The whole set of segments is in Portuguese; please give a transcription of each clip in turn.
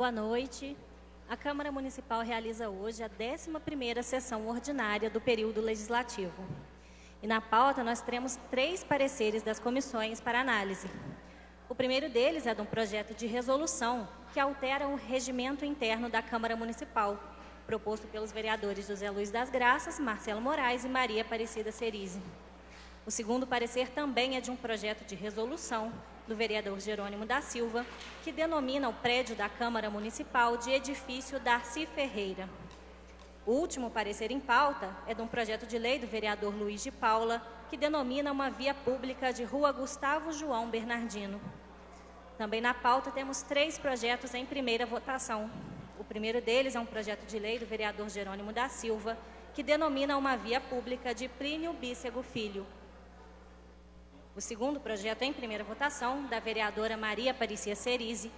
Boa noite. A Câmara Municipal realiza hoje a 11ª sessão ordinária do período legislativo. E na pauta nós teremos 3 pareceres das comissões para análise. O primeiro deles é de um projeto de resolução que altera o regimento interno da Câmara Municipal, proposto pelos vereadores José Luiz das Graças, Marcelo Moraes e Maria Aparecida Cerise. O segundo parecer também é de um projeto de resolução do vereador Jerônimo da Silva, que denomina o prédio da Câmara Municipal de edifício Darcy Ferreira. O último parecer em pauta é de um projeto de lei do vereador Luiz de Paula, que denomina uma via pública de Rua Gustavo João Bernardino. Também na pauta temos 3 projetos em primeira votação. O primeiro deles é um projeto de lei do vereador Jerônimo da Silva, que denomina uma via pública de Plínio Bícego Filho. O segundo projeto em primeira votação, da vereadora Maria Aparecida Cerise,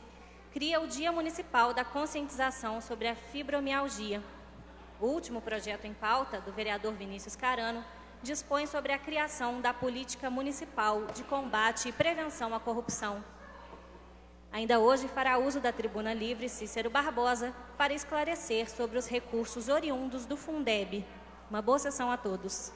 cria o Dia Municipal da Conscientização sobre a Fibromialgia. O último projeto em pauta, do vereador Vinícius Carano, dispõe sobre a criação da Política Municipal de Combate e Prevenção à Corrupção. Ainda hoje fará uso da tribuna livre Cícero Barbosa para esclarecer sobre os recursos oriundos do Fundeb. Uma boa sessão a todos.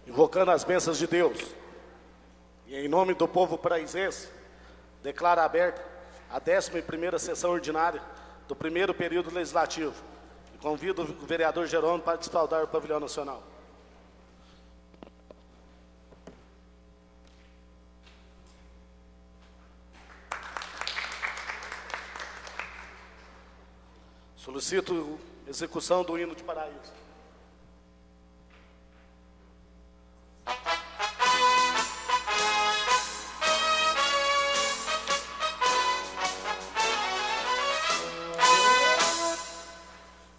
Invocando as bênçãos de Deus, e em nome do povo paraizense, declaro aberta a 11ª sessão ordinária do primeiro período legislativo. E convido o vereador Jerônimo para desfaldar o pavilhão nacional. Solicito execução do hino de Paraíso.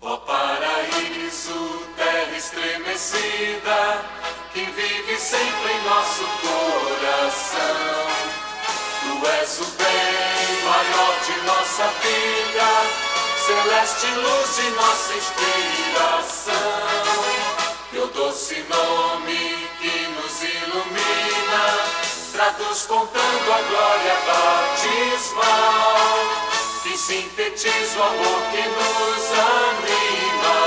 Ó paraíso, terra estremecida, que vive sempre em nosso coração. Tu és o bem maior de nossa vida, celeste luz de nossa inspiração, teu doce nome que nos ilumina, traduz contando a glória batismal, que sintetiza o amor que nos anima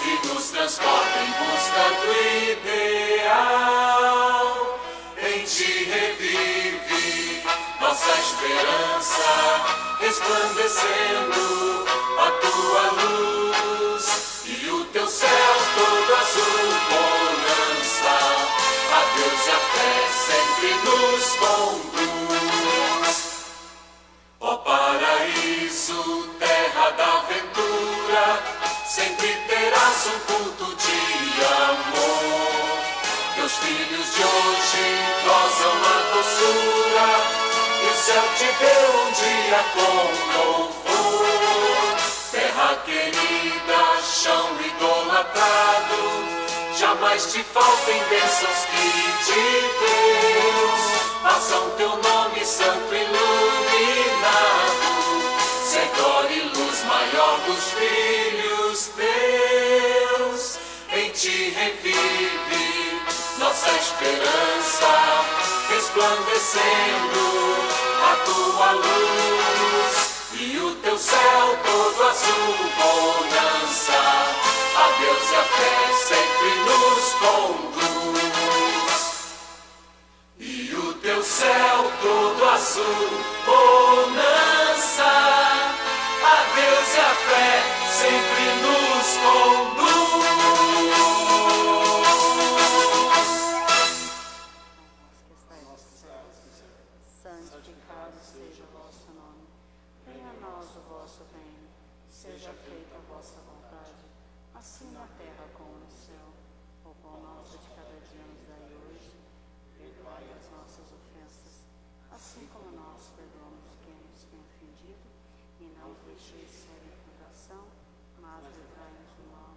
e nos transporta em busca do ideal. Em ti revive nossa esperança, resplandecendo a tua luz e o teu céu todo azul bonança. A Deus e a fé sempre nos conduz. Ó paraíso, terra da aventura, sempre terás um culto de amor. Teus filhos de hoje gozam a doçura, e o céu te deu um dia com louvor. Terra querida, chão idolatrado, jamais te faltem bênçãos que de Deus façam teu nome santo iluminado, ser glória e luz maior dos filhos teus. Em ti revive nossa esperança, resplandecendo a tua luz e o teu céu todo azul bonança. A Deus e a fé sempre nos conduz. E o teu céu todo azul bonança. A Deus e a fé sempre nos conduz. Santificado seja o vosso nome. Venha a nós o vosso reino. Seja feita a vossa vontade, assim na terra como no céu. O pão nosso de cada dia nos dai hoje. Perdoai as nossas ofensas, assim como nós perdoamos quem nos tem ofendido. E não nos deixeis cair em tentação, mas livrai-nos do mal.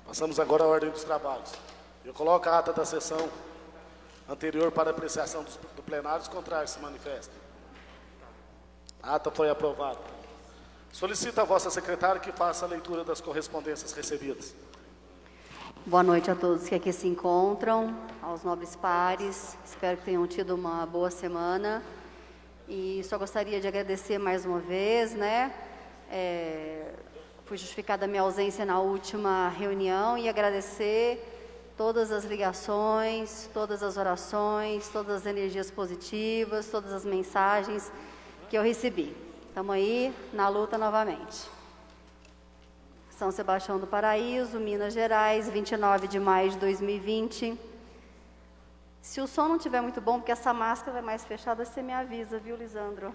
Passamos agora à ordem dos trabalhos. Eu coloco a ata da sessão anterior para apreciação do plenário. Os contrários se manifestam. A ata foi aprovada. Solicito a vossa secretária que faça a leitura das correspondências recebidas. Boa noite a todos que aqui se encontram, aos nobres pares. Espero que tenham tido uma boa semana. E só gostaria de agradecer mais uma vez, né? Foi justificada a minha ausência na última reunião e agradecer todas as ligações, todas as orações, todas as energias positivas, todas as mensagens que eu recebi. Estamos aí na luta novamente. São Sebastião do Paraíso, Minas Gerais, 29 de maio de 2020. Se o som não estiver muito bom, porque essa máscara é mais fechada, você me avisa, viu, Lisandro?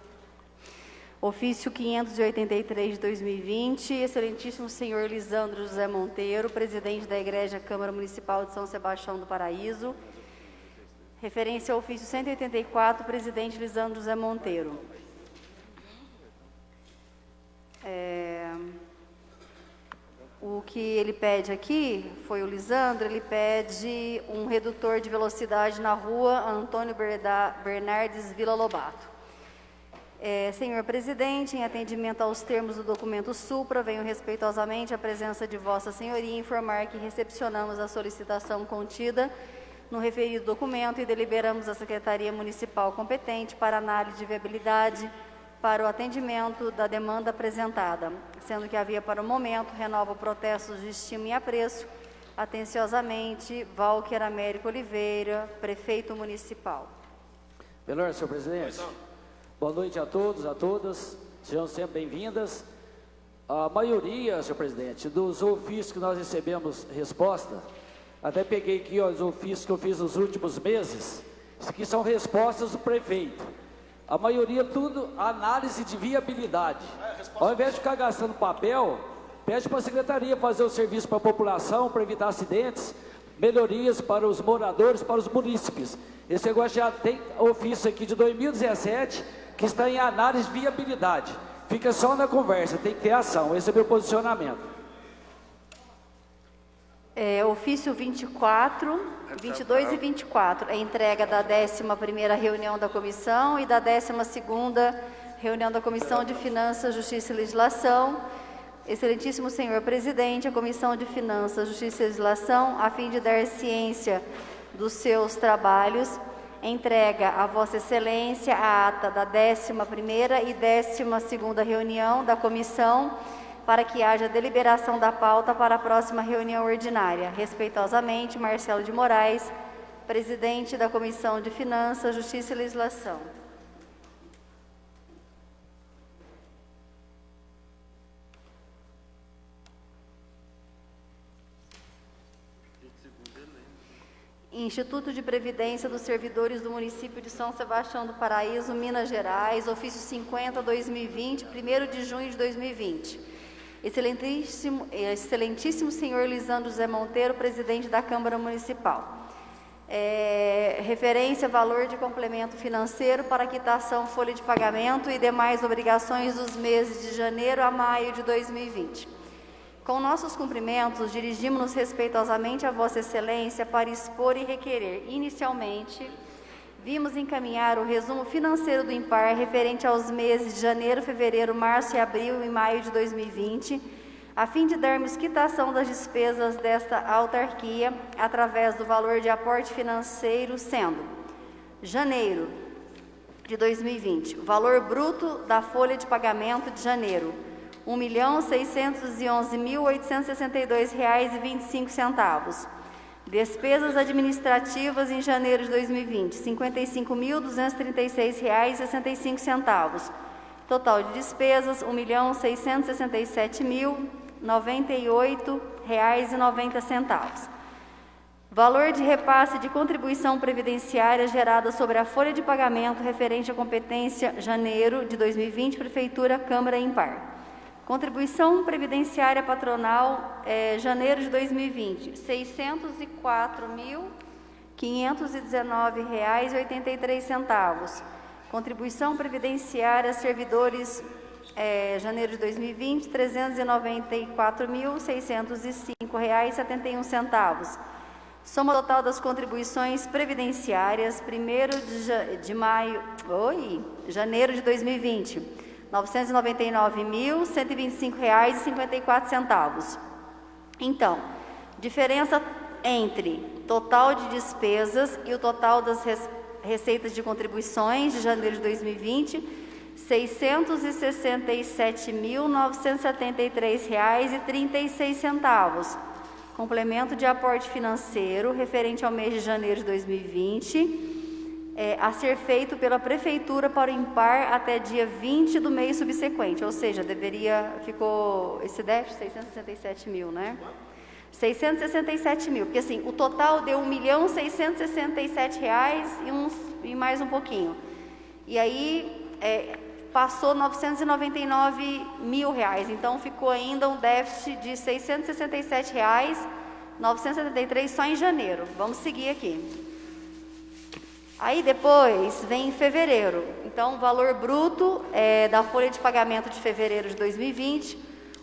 Ofício 583 de 2020, excelentíssimo senhor Lisandro José Monteiro, presidente da Igreja Câmara Municipal de São Sebastião do Paraíso. Referência ao ofício 184, presidente Lisandro José Monteiro. O que ele pede aqui, foi o Lisandro, ele pede um redutor de velocidade na rua Antônio Bernardes Vila Lobato. Senhor presidente, em atendimento aos termos do documento Supra, venho respeitosamente à presença de Vossa Senhoria informar que recepcionamos a solicitação contida no referido documento e deliberamos a Secretaria Municipal competente para análise de viabilidade para o atendimento da demanda apresentada, sendo que havia para o momento renova o protesto de estima e apreço. Atenciosamente, Walker Américo Oliveira, Prefeito Municipal. Melhor, senhor presidente. Boa noite a todos, a todas. Sejam sempre bem-vindas. A maioria, senhor presidente, dos ofícios que nós recebemos resposta, até peguei aqui ó, os ofícios que eu fiz nos últimos meses, isso aqui são respostas do prefeito. A maioria, tudo, análise de viabilidade. Ao invés de ficar gastando papel, pede para a secretaria fazer o serviço para a população, para evitar acidentes, melhorias para os moradores, para os munícipes. Esse negócio já tem ofício aqui de 2017, que está em análise de viabilidade. Fica só na conversa, tem que ter ação. Esse é o meu posicionamento. Ofício 24, 22 e 24, a entrega da 11ª reunião da comissão e da 12ª reunião da Comissão de Finanças, Justiça e Legislação. Excelentíssimo senhor presidente, a Comissão de Finanças, Justiça e Legislação, a fim de dar ciência dos seus trabalhos, entrega a Vossa Excelência a ata da 11ª e 12ª reunião da comissão para que haja deliberação da pauta para a próxima reunião ordinária. Respeitosamente, Marcelo de Moraes, presidente da Comissão de Finanças, Justiça e Legislação. Instituto de Previdência dos Servidores do Município de São Sebastião do Paraíso, Minas Gerais, ofício 50/2020, 1º de junho de 2020. Excelentíssimo senhor Lisandro José Monteiro, presidente da Câmara Municipal. Referência valor de complemento financeiro para quitação, folha de pagamento e demais obrigações dos meses de janeiro a maio de 2020. Com nossos cumprimentos, dirigimos-nos respeitosamente a Vossa Excelência para expor e requerer, inicialmente, vimos encaminhar o resumo financeiro do IMPAR referente aos meses de janeiro, fevereiro, março e abril e maio de 2020, a fim de darmos quitação das despesas desta autarquia através do valor de aporte financeiro, sendo janeiro de 2020, valor bruto da folha de pagamento de janeiro, R$ 1.611.862,25. Despesas administrativas em janeiro de 2020, R$ 55.236,65. Total de despesas, R$ 1.667.098,90. Valor de repasse de contribuição previdenciária gerada sobre a folha de pagamento referente à competência janeiro de 2020, Prefeitura, Câmara e IMPAR. Contribuição previdenciária patronal, janeiro de 2020, R$ 604.519,83. Contribuição previdenciária servidores, janeiro de 2020, R$ 394.605,71. Soma total das contribuições previdenciárias, janeiro de 2020, R$ 999.125,54. Então, diferença entre total de despesas e o total das receitas de contribuições de janeiro de 2020, R$ 667.973,36. Complemento de aporte financeiro referente ao mês de janeiro de 2020, a ser feito pela Prefeitura para o IMPAR até dia 20 do mês subsequente, ou seja, ficou esse déficit, 667 mil, né? 667 mil, porque assim, o total deu R$ 1.667,00 e mais um pouquinho. E aí, passou R$ 999.000, então ficou ainda um déficit de R$ 667,973 só em janeiro. Vamos seguir aqui. Aí depois vem fevereiro, então o valor bruto da folha de pagamento de fevereiro de 2020,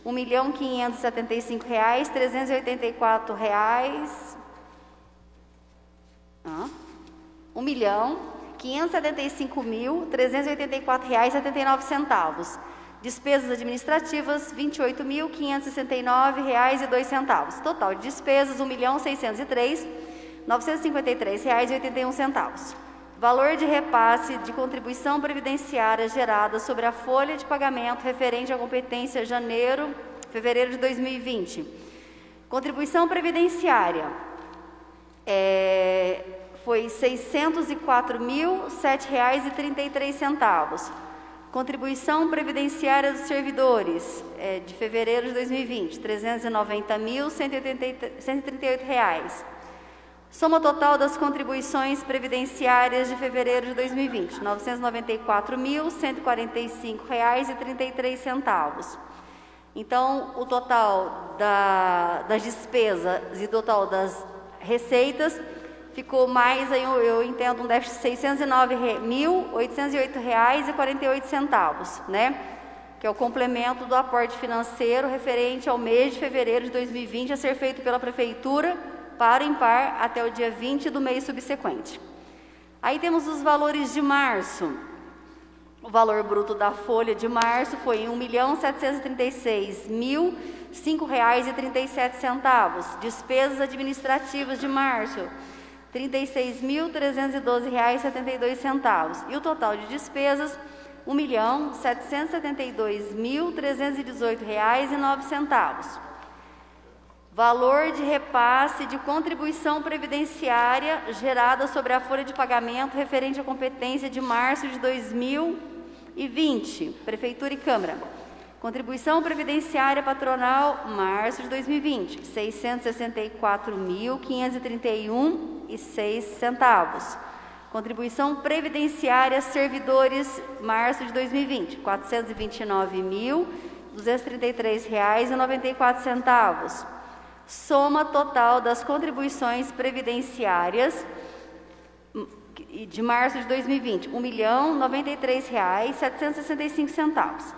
R$1.575.384,79. Despesas administrativas, R$28.569,02. Total de despesas, R$1.603.953,81. Valor de repasse de contribuição previdenciária gerada sobre a folha de pagamento referente à competência fevereiro de 2020. Contribuição previdenciária foi R$ 604.007,33. Contribuição previdenciária dos servidores de fevereiro de 2020, R$ 390.138. Soma total das contribuições previdenciárias de fevereiro de 2020, R$ 994.145,33. Então, o total das despesas e o total das receitas ficou mais, aí eu entendo, um déficit de R$ 609.808,48, né? Que é o complemento do aporte financeiro referente ao mês de fevereiro de 2020 a ser feito pela Prefeitura para o impar até o dia 20 do mês subsequente. Aí temos os valores de março. O valor bruto da folha de março foi R$ 1.736.005,37. Despesas administrativas de março, R$ 36.312,72. E o total de despesas, R$ 1.772.318,09. Valor de repasse de contribuição previdenciária gerada sobre a folha de pagamento referente à competência de março de 2020, Prefeitura e Câmara. Contribuição previdenciária patronal, março de 2020, R$ 664.531,06. Contribuição previdenciária servidores, março de 2020, R$ 429.233,94. Soma total das contribuições previdenciárias de março de 2020, R$ 1.093.765.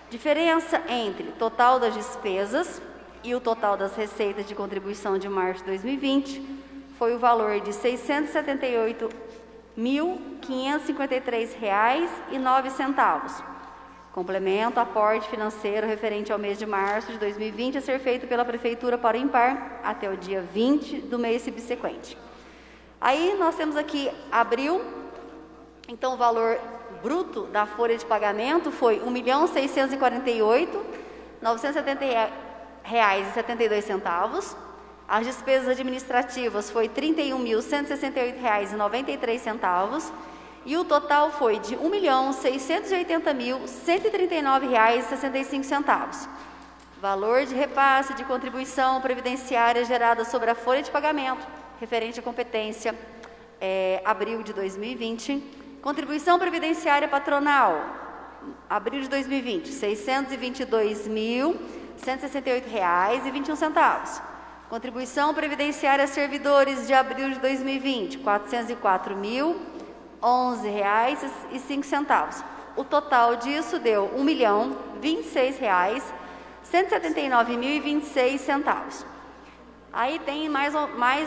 Diferença entre total das despesas e o total das receitas de contribuição de março de 2020 foi o valor de R$ 678.553,09. Complemento, aporte financeiro referente ao mês de março de 2020 a ser feito pela Prefeitura para o impar até o dia 20 do mês subsequente. Aí nós temos aqui abril, então o valor bruto da folha de pagamento foi R$ 1.648.970,72. As despesas administrativas foi R$ 31.168,93. E o total foi de R$ 1.680.139,65. Valor de repasse de contribuição previdenciária gerada sobre a folha de pagamento referente à competência abril de 2020. Contribuição previdenciária patronal, abril de 2020, R$ 622.168,21. Contribuição previdenciária servidores de abril de 2020, R$ 404.011,05. O total disso deu R$ 1.026.179.026. Aí tem mais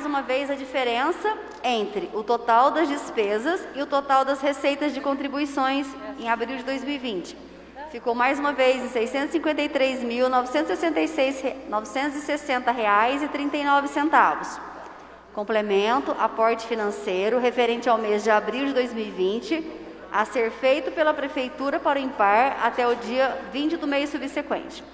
uma vez a diferença entre o total das despesas e o total das receitas de contribuições em abril de 2020. Ficou mais uma vez em R$ 653.960,39. Complemento, aporte financeiro referente ao mês de abril de 2020 a ser feito pela Prefeitura para o impar até o dia 20 do mês subsequente.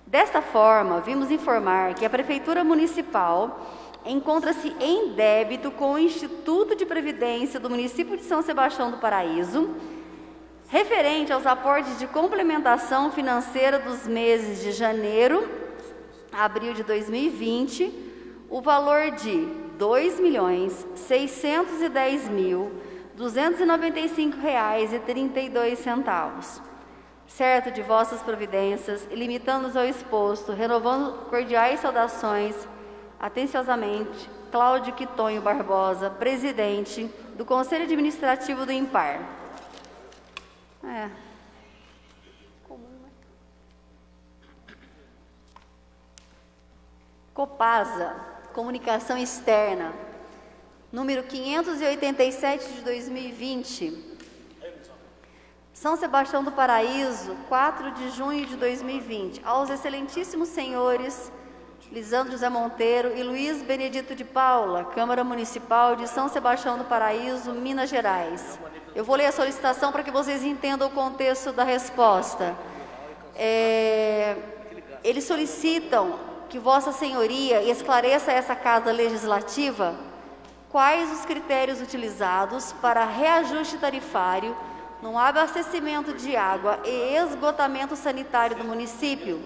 Desta forma, vimos informar que a Prefeitura Municipal encontra-se em débito com o Instituto de Previdência do município de São Sebastião do Paraíso, referente aos aportes de complementação financeira dos meses de janeiro a abril de 2020, o valor de R$ 2.610.295,32. Certo de vossas providências, e limitando-nos ao exposto, renovando cordiais saudações, atenciosamente, Cláudio Quitonho Barbosa, presidente do Conselho Administrativo do IMPAR. Copasa, Comunicação Externa, número 587 de 2020. São Sebastião do Paraíso, 4 de junho de 2020. Aos excelentíssimos senhores Lisandro José Monteiro e Luiz Benedito de Paula, Câmara Municipal de São Sebastião do Paraíso, Minas Gerais. Eu vou ler a solicitação para que vocês entendam o contexto da resposta. Eles solicitam que Vossa Senhoria esclareça a essa Casa Legislativa quais os critérios utilizados para reajuste tarifário no abastecimento de água e esgotamento sanitário do município,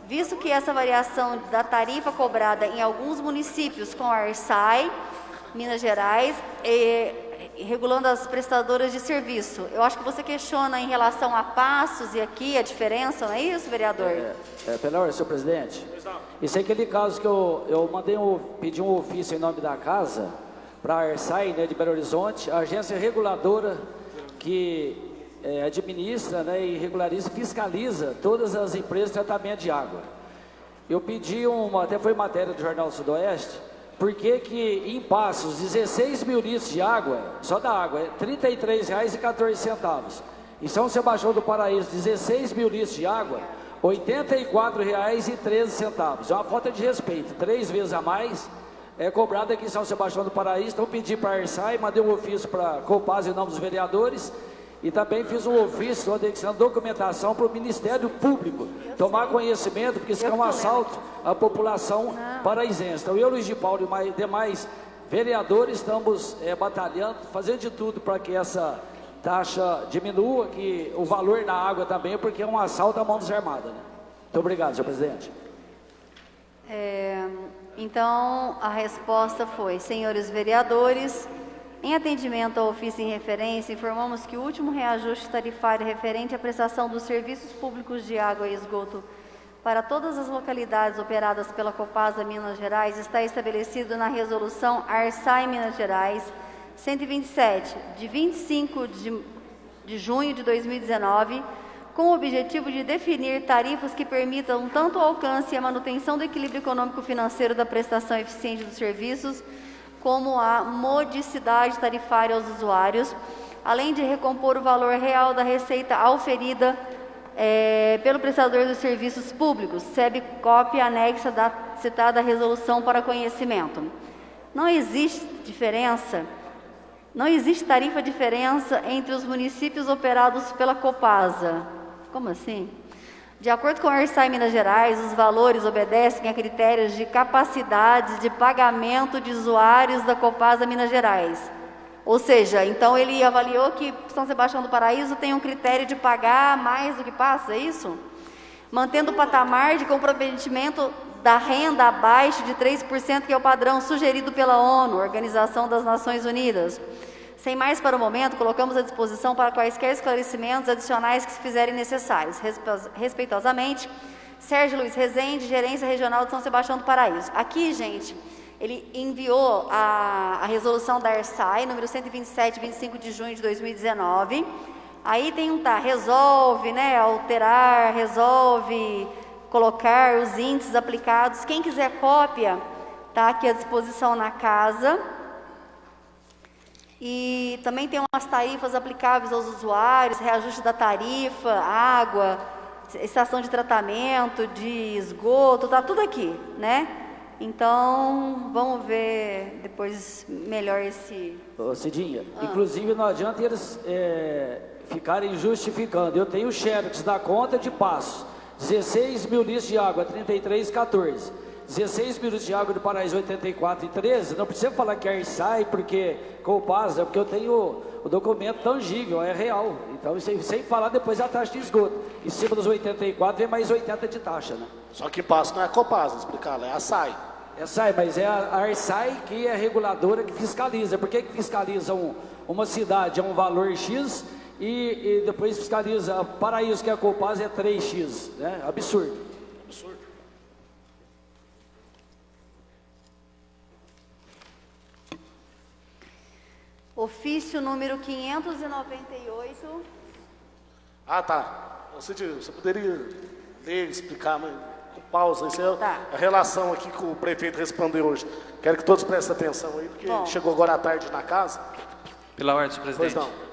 visto que essa variação da tarifa cobrada em alguns municípios com a ARSAI, Minas Gerais, regulando as prestadoras de serviço. Eu acho que você questiona em relação a Passos e aqui a diferença, não é isso, vereador? Pela ordem, senhor presidente. Isso é aquele caso que eu pedi um ofício em nome da casa para a ARSAI, né, de Belo Horizonte, a agência reguladora que administra, né, e regulariza, fiscaliza todas as empresas de tratamento de água. Eu pedi até foi matéria do Jornal Sudoeste, porque que em Passos 16 mil litros de água, só da água, é R$ 33,14. Em São Sebastião do Paraíso, 16 mil litros de água, R$ 84,13. É uma falta de respeito, 3 vezes a mais é cobrado aqui em São Sebastião do Paraíso. Então pedi para a ARSAI, mandei um ofício para a Copasa em nome dos vereadores e também fiz um ofício anexando documentação para o Ministério Público tomar conhecimento, porque isso é um assalto à população paraisense. Então eu, Luiz de Paulo e demais vereadores estamos batalhando, fazendo de tudo para que essa taxa diminua, que o valor da água também, porque é um assalto à mão desarmada, né? Muito obrigado, senhor presidente. Então, a resposta foi: senhores vereadores, em atendimento ao ofício em referência, informamos que o último reajuste tarifário referente à prestação dos serviços públicos de água e esgoto para todas as localidades operadas pela Copasa Minas Gerais está estabelecido na resolução ARSAI Minas Gerais 127, de 25 de junho de 2019, com o objetivo de definir tarifas que permitam tanto o alcance e a manutenção do equilíbrio econômico-financeiro da prestação eficiente dos serviços, como a modicidade tarifária aos usuários, além de recompor o valor real da receita auferida pelo prestador dos serviços públicos, SEB cópia anexa da citada resolução para conhecimento. Não existe tarifa diferença entre os municípios operados pela Copasa. Como assim? De acordo com a ARSAI Minas Gerais, os valores obedecem a critérios de capacidade de pagamento de usuários da Copasa Minas Gerais. Ou seja, então ele avaliou que São Sebastião do Paraíso tem um critério de pagar mais do que passa, é isso? Mantendo o patamar de comprometimento da renda abaixo de 3%, que é o padrão sugerido pela ONU, Organização das Nações Unidas. Sem mais para o momento, colocamos à disposição para quaisquer esclarecimentos adicionais que se fizerem necessários. Respeitosamente, Sérgio Luiz Rezende, Gerência Regional de São Sebastião do Paraíso. Aqui, gente, ele enviou a resolução da ARSAI, número 127, 25 de junho de 2019. Aí tem resolve, né, alterar, resolve colocar os índices aplicados. Quem quiser cópia, está aqui à disposição na casa. E também tem umas tarifas aplicáveis aos usuários, reajuste da tarifa, água, estação de tratamento, de esgoto, tá tudo aqui, né? Então, vamos ver depois melhor esse... Ô, Cidinha, inclusive não adianta eles ficarem justificando. Eu tenho o xerox da conta de Passos, 16 mil litros de água, 33,14. 16 mil litros de água do Paraíso, 84,13. Não precisa falar que é ARSAI, porque Copasa, porque eu tenho o documento tangível, é real. Então, sem falar depois a taxa de esgoto. Em cima dos 84 vem mais 80 de taxa, né? Só que Passo não é Copasa, explicar, é a SAI. É a SAI, mas é a ARSAI que é a reguladora que fiscaliza. Por que fiscaliza uma cidade a um valor X e depois fiscaliza Paraíso, que é a Copasa, é 3X, né? Absurdo. Absurdo. Ofício número 598. Ah, tá. Você poderia ler, explicar com pausa. Isso é Tá. a relação aqui que o prefeito respondeu hoje. Quero que todos prestem atenção aí, porque Bom. chegou agora à tarde na casa. Pela ordem, senhor Pois presidente. não.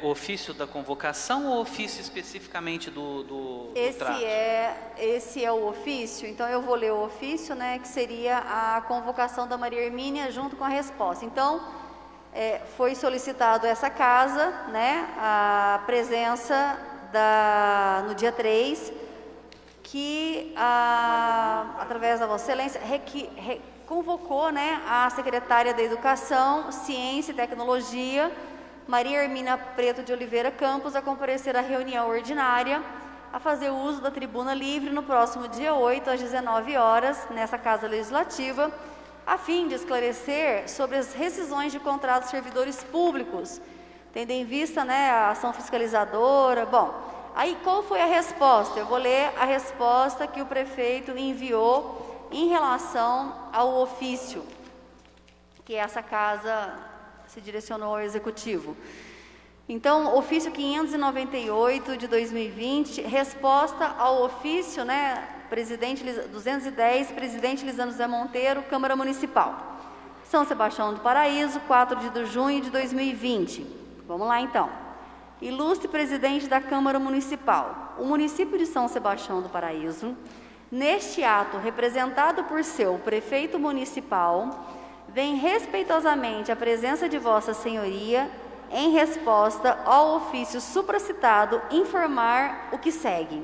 O ofício da convocação ou ofício especificamente do trato? Esse é o ofício, então eu vou ler o ofício, né, que seria a convocação da Maria Hermínia junto com a resposta. Então, foi solicitado essa casa, né, a presença no dia 3, que através da Vossa Excelência convocou, né, a secretária da Educação, Ciência e Tecnologia, Maria Hermínia Preto de Oliveira Campos, a comparecer à reunião ordinária, a fazer uso da tribuna livre no próximo dia 8, às 19 horas, nessa Casa Legislativa, a fim de esclarecer sobre as rescisões de contratos de servidores públicos, tendo em vista, né, a ação fiscalizadora. Bom, aí qual foi a resposta? Eu vou ler a resposta que o prefeito enviou em relação ao ofício, que essa casa se direcionou ao Executivo. Então, ofício 598 de 2020, resposta ao ofício, né, 210, presidente Lisandro Zé Monteiro, Câmara Municipal. São Sebastião do Paraíso, 4 de junho de 2020. Vamos lá, então. Ilustre presidente da Câmara Municipal, o município de São Sebastião do Paraíso, neste ato representado por seu prefeito municipal, vem respeitosamente à presença de Vossa Senhoria, em resposta ao ofício supracitado, informar o que segue.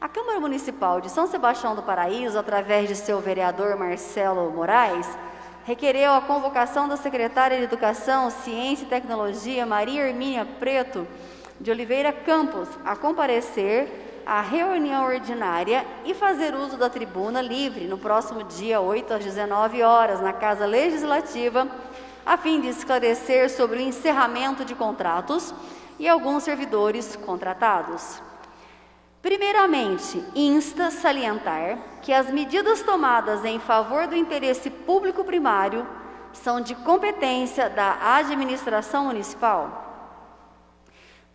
A Câmara Municipal de São Sebastião do Paraíso, através de seu vereador Marcelo Moraes, requereu a convocação da secretária de Educação, Ciência e Tecnologia, Maria Hermínia Preto de Oliveira Campos, a comparecer à reunião ordinária e fazer uso da tribuna livre no próximo dia 8 às 19 horas, na Casa Legislativa, a fim de esclarecer sobre o encerramento de contratos e alguns servidores contratados. Primeiramente, insta salientar que as medidas tomadas em favor do interesse público primário são de competência da administração municipal.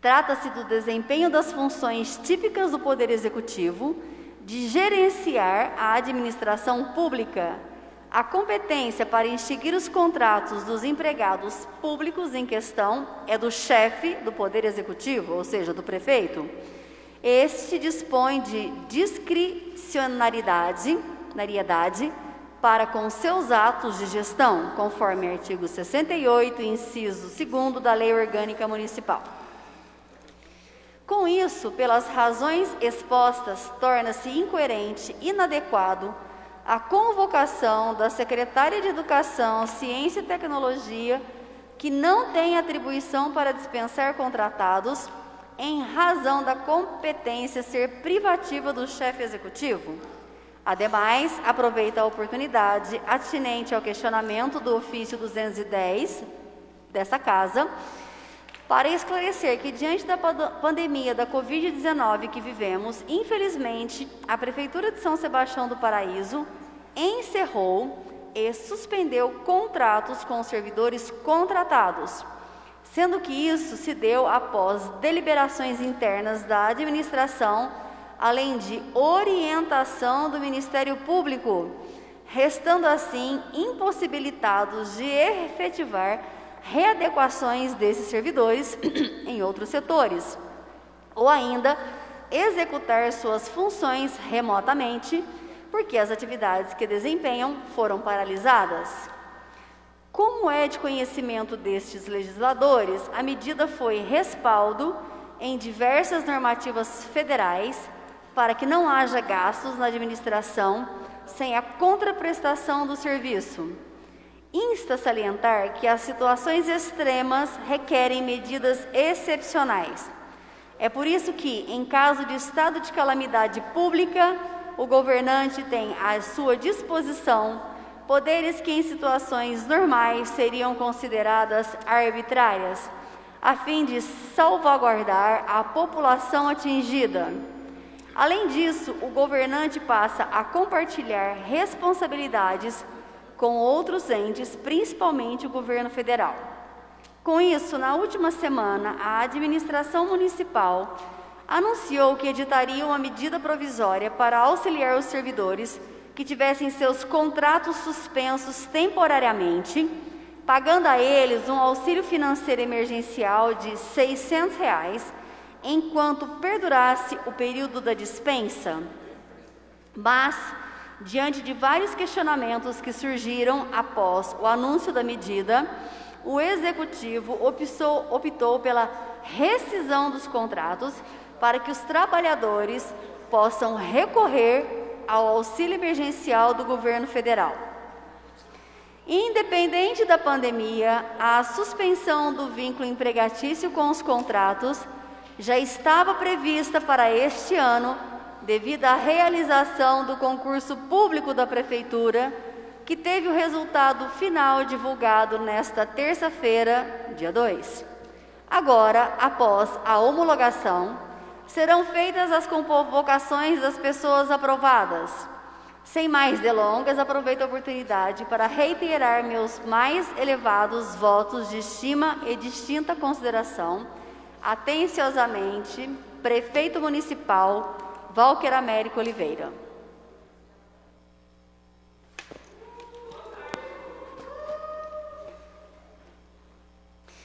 Trata-se do desempenho das funções típicas do Poder Executivo, de gerenciar a administração pública. A competência para extinguir os contratos dos empregados públicos em questão é do chefe do Poder Executivo, ou seja, do prefeito. Este dispõe de discricionariedade para com seus atos de gestão, conforme artigo 68, inciso 2º da Lei Orgânica Municipal. Com isso, pelas razões expostas, torna-se incoerente e inadequado a convocação da secretária de Educação, Ciência e Tecnologia, que não tem atribuição para dispensar contratados, em razão da competência ser privativa do chefe executivo. Ademais, aproveita a oportunidade atinente ao questionamento do ofício 210 dessa casa, para esclarecer que, diante da pandemia da Covid-19 que vivemos, infelizmente, a Prefeitura de São Sebastião do Paraíso encerrou e suspendeu contratos com servidores contratados, sendo que isso se deu após deliberações internas da administração, além de orientação do Ministério Público, restando assim impossibilitados de efetivar readequações desses servidores em outros setores, ou ainda executar suas funções remotamente, porque as atividades que desempenham foram paralisadas. Como é de conhecimento destes legisladores, a medida foi respaldo em diversas normativas federais para que não haja gastos na administração sem a contraprestação do serviço. Insta salientar que as situações extremas requerem medidas excepcionais. É por isso que, em caso de estado de calamidade pública, o governante tem à sua disposição poderes que em situações normais seriam consideradas arbitrárias, a fim de salvaguardar a população atingida. Além disso, o governante passa a compartilhar responsabilidades com outros entes, principalmente o governo federal. Com isso, na última semana, a administração municipal anunciou que editaria uma medida provisória para auxiliar os servidores que tivessem seus contratos suspensos temporariamente, pagando a eles um auxílio financeiro emergencial de R$ 600, enquanto perdurasse o período da dispensa. Mas, diante de vários questionamentos que surgiram após o anúncio da medida, o Executivo optou pela rescisão dos contratos para que os trabalhadores possam recorrer ao auxílio emergencial do governo federal. Independente da pandemia, a suspensão do vínculo empregatício com os contratos já estava prevista para este ano, devido à realização do concurso público da Prefeitura, que teve o resultado final divulgado nesta terça-feira, dia 2. Agora, após a homologação, serão feitas as convocações das pessoas aprovadas. Sem mais delongas, aproveito a oportunidade para reiterar meus mais elevados votos de estima e distinta consideração. Atenciosamente, Prefeito Municipal Walker Américo Oliveira.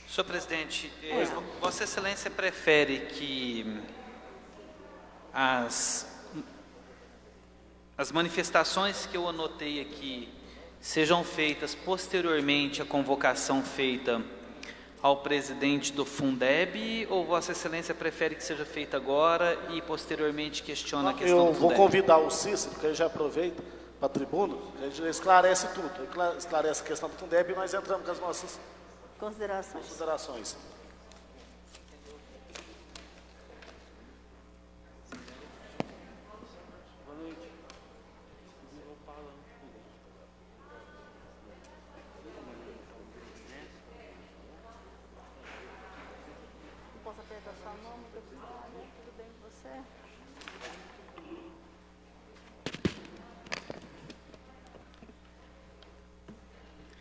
Senhor presidente, Vossa Excelência prefere que as manifestações que eu anotei aqui sejam feitas posteriormente à convocação feita ao presidente do Fundeb, ou Vossa Excelência prefere que seja feita agora e posteriormente questiona a questão do Fundeb? Eu vou convidar o Cícero, que ele já aproveita para a tribuna, ele já esclarece tudo, ele esclarece a questão do Fundeb e nós entramos com as nossas considerações. Posso apertar sua mão, deputado? Tudo bem com você?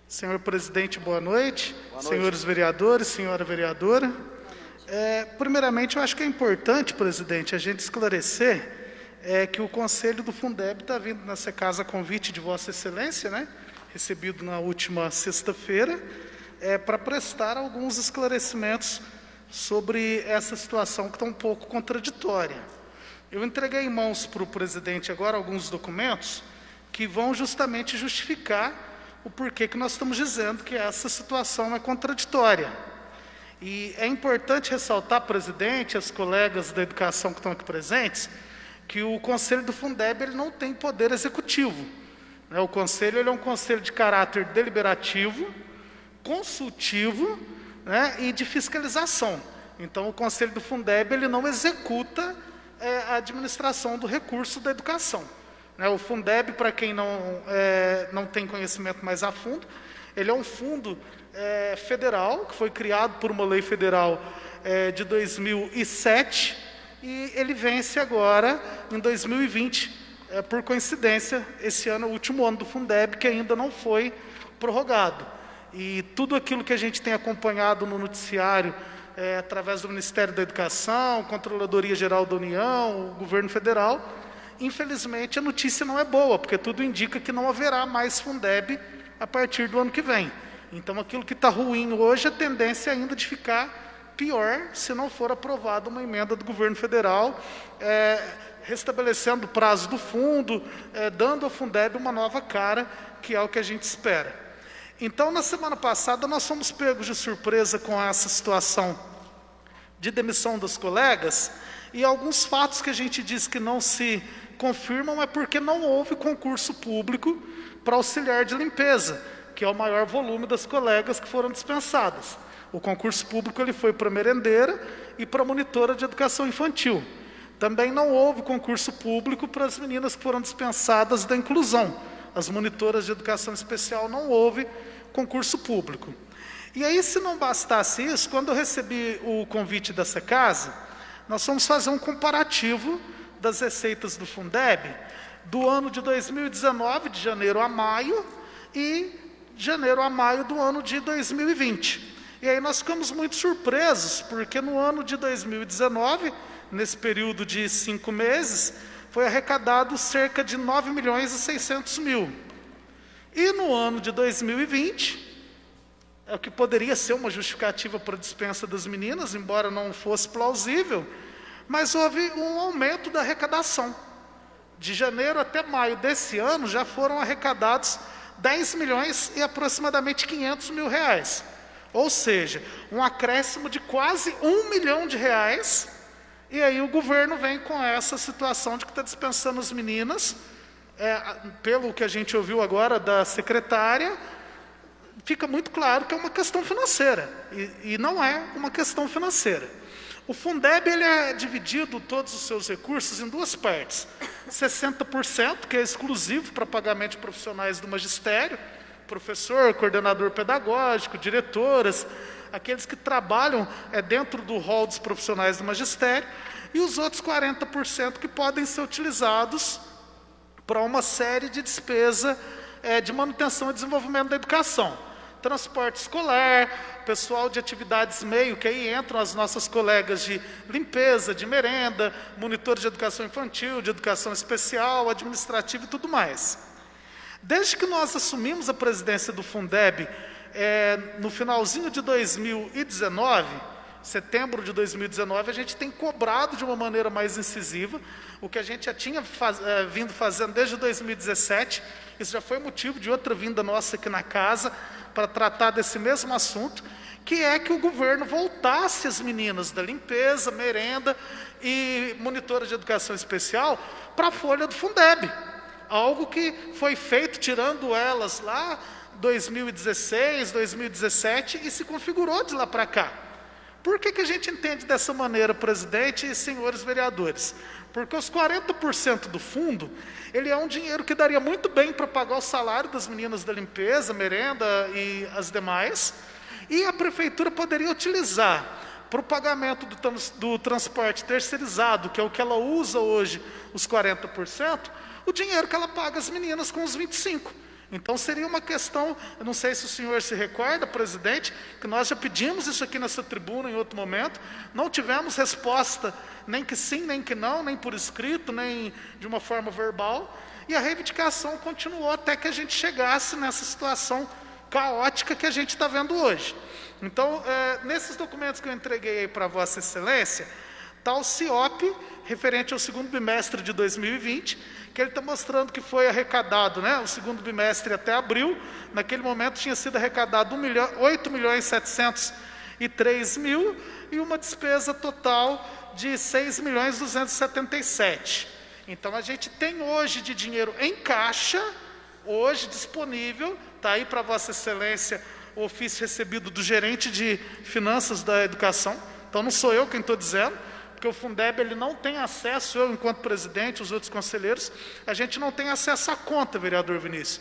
Senhor presidente, boa noite. Senhores vereadores, senhora vereadora. Primeiramente, eu acho que é importante, presidente, a gente esclarecer que o Conselho do Fundeb está vindo nessa casa a convite de Vossa Excelência, né, recebido na última sexta-feira, para prestar alguns esclarecimentos sobre essa situação que está um pouco contraditória. Eu entreguei em mãos para o presidente agora alguns documentos que vão justamente justificar o porquê que nós estamos dizendo que essa situação é contraditória. E é importante ressaltar, presidente, as colegas da educação que estão aqui presentes, que o Conselho do Fundeb ele não tem poder executivo, né? O Conselho ele é um conselho de caráter deliberativo, consultivo, né, e de fiscalização. Então, o Conselho do Fundeb ele não executa a administração do recurso da educação. O Fundeb, para quem não tem conhecimento mais a fundo, ele é um fundo federal, que foi criado por uma lei federal de 2007, e ele vence agora em 2020, por coincidência, esse ano é o último ano do Fundeb, que ainda não foi prorrogado. E tudo aquilo que a gente tem acompanhado no noticiário, através do Ministério da Educação, Controladoria Geral da União, o Governo Federal, infelizmente a notícia não é boa, porque tudo indica que não haverá mais Fundeb a partir do ano que vem. Então, aquilo que está ruim hoje, a tendência é ainda de ficar pior se não for aprovada uma emenda do governo federal, restabelecendo o prazo do fundo, dando ao Fundeb uma nova cara, que é o que a gente espera. Então, na semana passada, nós fomos pegos de surpresa com essa situação de demissão dos colegas, e alguns fatos que a gente diz que não se confirmam é porque não houve concurso público para auxiliar de limpeza, que é o maior volume das colegas que foram dispensadas. O concurso público ele foi para merendeira e para monitora de educação infantil. Também não houve concurso público para as meninas que foram dispensadas da inclusão. As monitoras de educação especial não houve concurso público. E aí, se não bastasse isso, quando eu recebi o convite dessa casa, nós fomos fazer um comparativo das receitas do Fundeb do ano de 2019, de janeiro a maio, e de janeiro a maio do ano de 2020. E aí nós ficamos muito surpresos, porque no ano de 2019 nesse período de 5 meses, foi arrecadado cerca de 9.600.000. E no ano de 2020, é o que poderia ser uma justificativa para a dispensa das meninas, embora não fosse plausível, mas houve um aumento da arrecadação. De janeiro até maio desse ano, já foram arrecadados 10 milhões e aproximadamente 500 mil reais. Ou seja, um acréscimo de quase R$1 milhão. E aí o governo vem com essa situação de que está dispensando as meninas. Pelo que a gente ouviu agora da secretária, fica muito claro que é uma questão financeira. E não é uma questão financeira. O Fundeb ele é dividido, todos os seus recursos, em duas partes. 60%, que é exclusivo para pagamento de profissionais do magistério, professor, coordenador pedagógico, diretoras, aqueles que trabalham dentro do rol dos profissionais do magistério, e os outros 40% que podem ser utilizados para uma série de despesa de manutenção e desenvolvimento da educação. Transporte escolar, pessoal de atividades meio, que aí entram as nossas colegas de limpeza, de merenda, monitores de educação infantil, de educação especial, administrativa e tudo mais. Desde que nós assumimos a presidência do Fundeb, no finalzinho de 2019, setembro de 2019, a gente tem cobrado de uma maneira mais incisiva, o que a gente já tinha vindo fazendo desde 2017, isso já foi motivo de outra vinda nossa aqui na casa, para tratar desse mesmo assunto, que é que o governo voltasse as meninas da limpeza, merenda e monitoras de educação especial para a folha do Fundeb. Algo que foi feito tirando elas lá 2016, 2017 e se configurou de lá para cá. Por que a gente entende dessa maneira, presidente e senhores vereadores? Porque os 40% do fundo, ele é um dinheiro que daria muito bem para pagar o salário das meninas da limpeza, merenda e as demais, e a prefeitura poderia utilizar para o pagamento do transporte terceirizado, que é o que ela usa hoje, os 40%, o dinheiro que ela paga às meninas com os 25%. Então seria uma questão, eu não sei se o senhor se recorda, presidente, que nós já pedimos isso aqui nessa tribuna em outro momento, não tivemos resposta, nem que sim, nem que não, nem por escrito, nem de uma forma verbal, e a reivindicação continuou até que a gente chegasse nessa situação caótica que a gente está vendo hoje. Então, nesses documentos que eu entreguei aí para Vossa Excelência, está o CIOP, referente ao segundo bimestre de 2020, que ele está mostrando que foi arrecadado, né, o segundo bimestre até abril, naquele momento tinha sido arrecadado 8.703.000 e uma despesa total de 6.277.000. Então, a gente tem hoje de dinheiro em caixa, hoje disponível, está aí para Vossa Excelência o ofício recebido do gerente de finanças da educação, então não sou eu quem estou dizendo, porque o Fundeb ele não tem acesso, eu enquanto presidente, os outros conselheiros, a gente não tem acesso à conta, vereador Vinícius.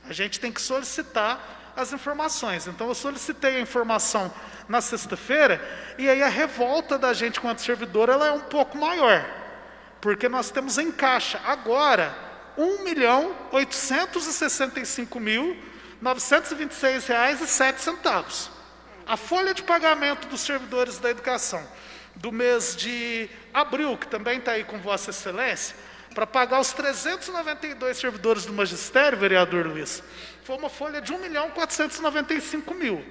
A gente tem que solicitar as informações. Então eu solicitei a informação na sexta-feira, e aí a revolta da gente quanto servidor ela é um pouco maior, porque nós temos em caixa agora R$1.865.926,07. A folha de pagamento dos servidores da educação do mês de abril, que também está aí com Vossa Excelência, para pagar os 392 servidores do magistério, vereador Luiz, foi uma folha de R$1.495.000.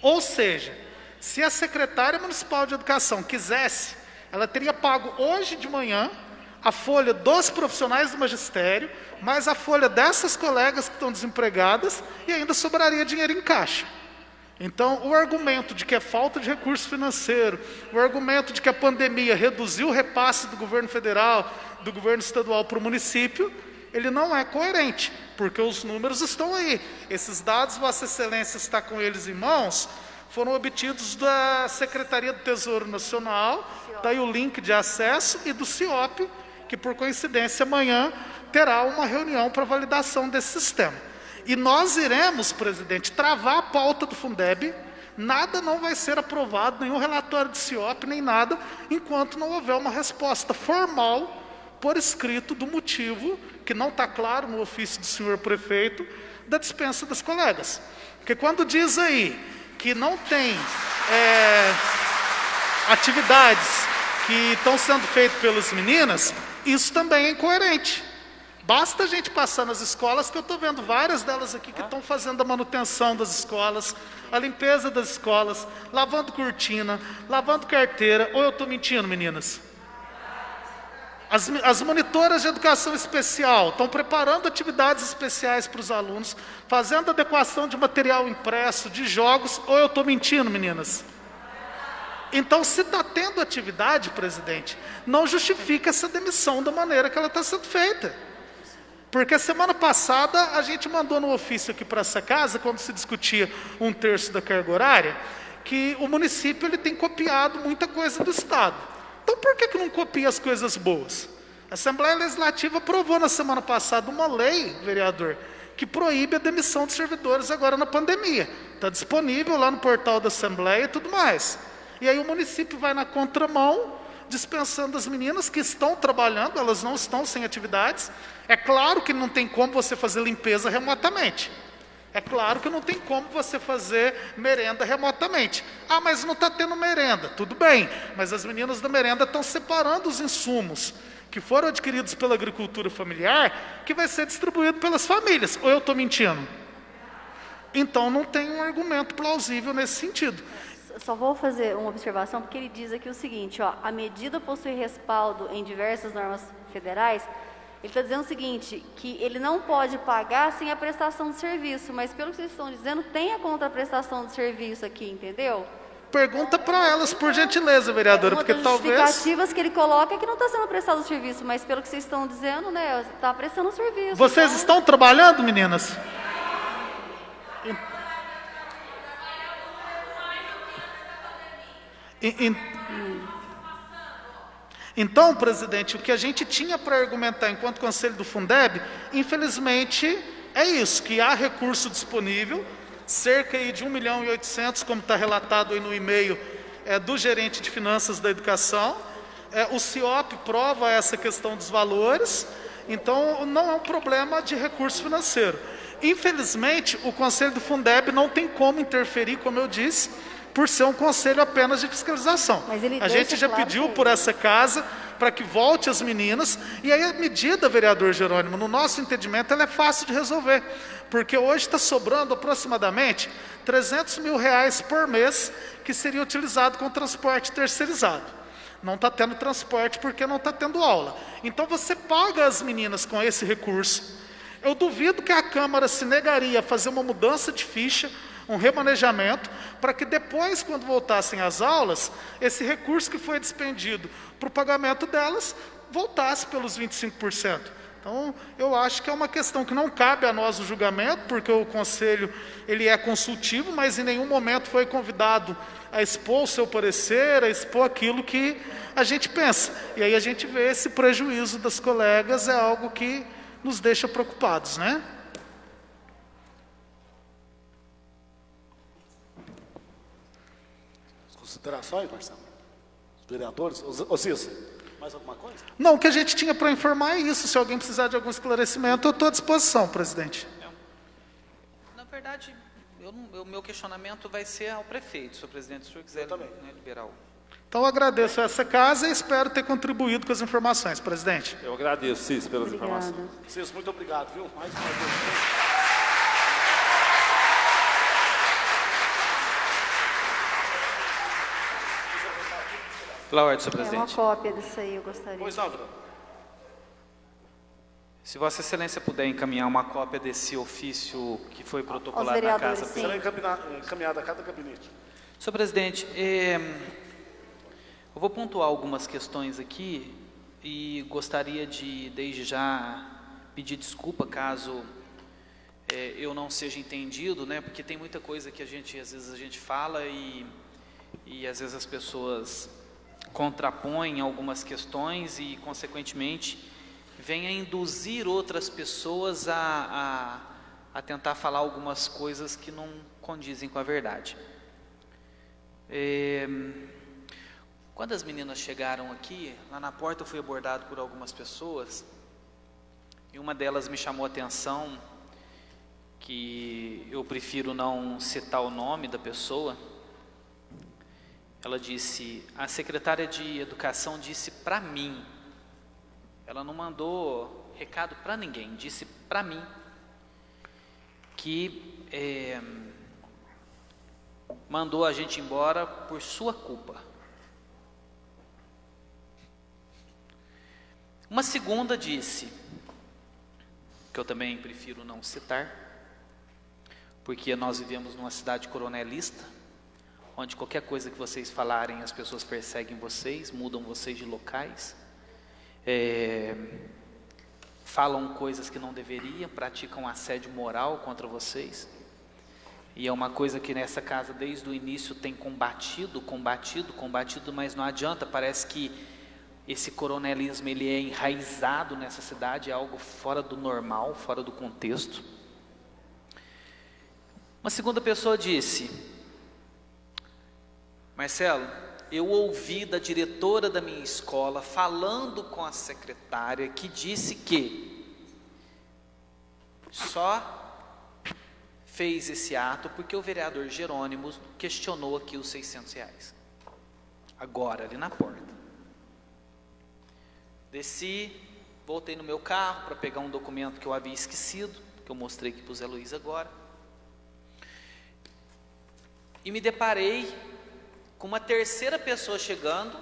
Ou seja, se a secretária municipal de educação quisesse, ela teria pago hoje de manhã a folha dos profissionais do magistério, mais a folha dessas colegas que estão desempregadas, e ainda sobraria dinheiro em caixa. Então, o argumento de que é falta de recurso financeiro, o argumento de que a pandemia reduziu o repasse do governo federal, do governo estadual para o município, ele não é coerente, porque os números estão aí. Esses dados, Vossa Excelência está com eles em mãos, foram obtidos da Secretaria do Tesouro Nacional, daí o link de acesso, e do CIOP, que por coincidência amanhã terá uma reunião para validação desse sistema. E nós iremos, presidente, travar a pauta do Fundeb, nada não vai ser aprovado, nenhum relatório do CIOP, nem nada, enquanto não houver uma resposta formal, por escrito, do motivo, que não está claro no ofício do senhor prefeito, da dispensa das colegas. Porque quando diz aí que não tem atividades que estão sendo feitos pelas meninas, isso também é incoerente. Basta a gente passar nas escolas, que eu estou vendo várias delas aqui que estão fazendo a manutenção das escolas, a limpeza das escolas, lavando cortina, lavando carteira. Ou eu estou mentindo, meninas? As monitoras de educação especial estão preparando atividades especiais para os alunos, fazendo adequação de material impresso, de jogos. Ou eu estou mentindo, meninas? Então, se está tendo atividade, presidente, não justifica essa demissão da maneira que ela está sendo feita. Porque a semana passada a gente mandou no ofício aqui para essa casa, quando se discutia 1/3 da carga horária, que o município ele tem copiado muita coisa do Estado. Então por que não copia as coisas boas? A Assembleia Legislativa aprovou na semana passada uma lei, vereador, que proíbe a demissão de servidores agora na pandemia. Está disponível lá no portal da Assembleia e tudo mais. E aí o município vai na contramão, dispensando as meninas que estão trabalhando, elas não estão sem atividades. É claro que não tem como você fazer limpeza remotamente. É claro que não tem como você fazer merenda remotamente. Ah, mas não está tendo merenda. Tudo bem, mas as meninas da merenda estão separando os insumos que foram adquiridos pela agricultura familiar, que vai ser distribuído pelas famílias. Ou eu estou mentindo? Então não tem um argumento plausível nesse sentido. Só vou fazer uma observação, porque ele diz aqui o seguinte, ó, a medida possui respaldo em diversas normas federais. Ele está dizendo o seguinte, que ele não pode pagar sem a prestação de serviço, mas pelo que vocês estão dizendo, tem a contraprestação de serviço aqui, entendeu? Pergunta para elas, por gentileza, vereadora, porque talvez... Uma das justificativas que ele coloca é que não está sendo prestado o serviço, mas pelo que vocês estão dizendo, né, está prestando o serviço. Vocês então... estão trabalhando, meninas? Então, presidente, o que a gente tinha para argumentar enquanto Conselho do Fundeb, infelizmente, é isso, que há recurso disponível, cerca aí de 1.800.000, como está relatado aí no e-mail do gerente de finanças da educação. O CIOP prova essa questão dos valores, então não é um problema de recurso financeiro. Infelizmente, o Conselho do Fundeb não tem como interferir, como eu disse, por ser um conselho apenas de fiscalização. A gente já pediu por essa casa para que volte as meninas, e aí a medida, vereador Jerônimo, no nosso entendimento, ela é fácil de resolver, porque hoje está sobrando aproximadamente R$300 mil por mês, que seria utilizado com transporte terceirizado. Não está tendo transporte porque não está tendo aula. Então você paga as meninas com esse recurso. Eu duvido que a Câmara se negaria a fazer uma mudança de ficha, um remanejamento, para que depois, quando voltassem às aulas, esse recurso que foi despendido para o pagamento delas, voltasse pelos 25%. Então, eu acho que é uma questão que não cabe a nós o julgamento, porque o Conselho ele é consultivo, mas em nenhum momento foi convidado a expor o seu parecer, a expor aquilo que a gente pensa. E aí a gente vê esse prejuízo das colegas, é algo que nos deixa preocupados, né? Considerações, Marcelo? Os vereadores? Ô Cícero, mais alguma coisa? Não, o que a gente tinha para informar é isso. Se alguém precisar de algum esclarecimento, eu estou à disposição, presidente. Na verdade, o meu questionamento vai ser ao prefeito, senhor presidente, se o senhor quiser liberar o... Então, eu agradeço a essa casa e espero ter contribuído com as informações, presidente. Eu agradeço, Cícero, pelas informações. Cícero, muito obrigado, viu? Mais uma vez. Pela ordem, senhor presidente. Uma cópia disso aí, eu gostaria. Pois não, Bruno. Se Vossa Excelência puder encaminhar uma cópia desse ofício que foi protocolado na casa... sim. Será encaminhada a cada gabinete. Senhor presidente, eu vou pontuar algumas questões aqui e gostaria de, desde já, pedir desculpa caso eu não seja entendido, né? Porque tem muita coisa que às vezes a gente fala e às vezes as pessoas contrapõem algumas questões e, consequentemente, vem a induzir outras pessoas a tentar falar algumas coisas que não condizem com a verdade. Quando as meninas chegaram aqui, lá na porta eu fui abordado por algumas pessoas e uma delas me chamou a atenção, que eu prefiro não citar o nome da pessoa. ela disse, a secretária de Educação disse para mim, ela não mandou recado para ninguém, disse para mim, que mandou a gente embora por sua culpa. Uma segunda disse, que eu também prefiro não citar, porque nós vivemos numa cidade coronelista, onde qualquer coisa que vocês falarem, as pessoas perseguem vocês, mudam vocês de locais, falam coisas que não deveriam, praticam assédio moral contra vocês. E é uma coisa que nessa casa, desde o início, tem combatido, mas não adianta, parece que esse coronelismo ele é enraizado nessa cidade, é algo fora do normal, fora do contexto. Uma segunda pessoa disse, Marcelo, eu ouvi da diretora da minha escola falando com a secretária que disse que só fez esse ato porque o vereador Jerônimo questionou aqui os R$600. Agora, ali na porta. Desci, voltei no meu carro para pegar um documento que eu havia esquecido, que eu mostrei aqui para o Zé Luiz agora. E me deparei com uma terceira pessoa chegando,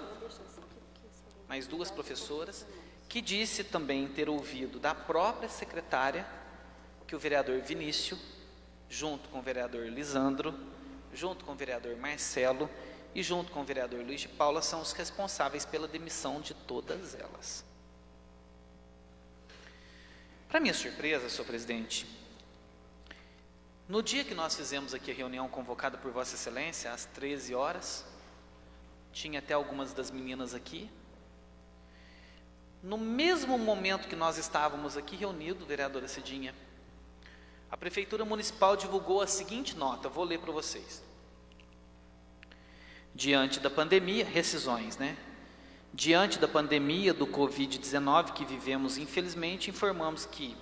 mais duas professoras, que disse também ter ouvido da própria secretária que o vereador Vinícius, junto com o vereador Lisandro, junto com o vereador Marcelo e junto com o vereador Luiz de Paula são os responsáveis pela demissão de todas elas. Para minha surpresa, senhor presidente, no dia que nós fizemos aqui a reunião convocada por Vossa Excelência, às 13 horas, tinha até algumas das meninas aqui, no mesmo momento que nós estávamos aqui reunidos, vereadora Cidinha, a Prefeitura Municipal divulgou a seguinte nota, vou ler para vocês. Diante da pandemia, rescisões, né? Diante da pandemia do Covid-19 que vivemos, infelizmente, informamos que,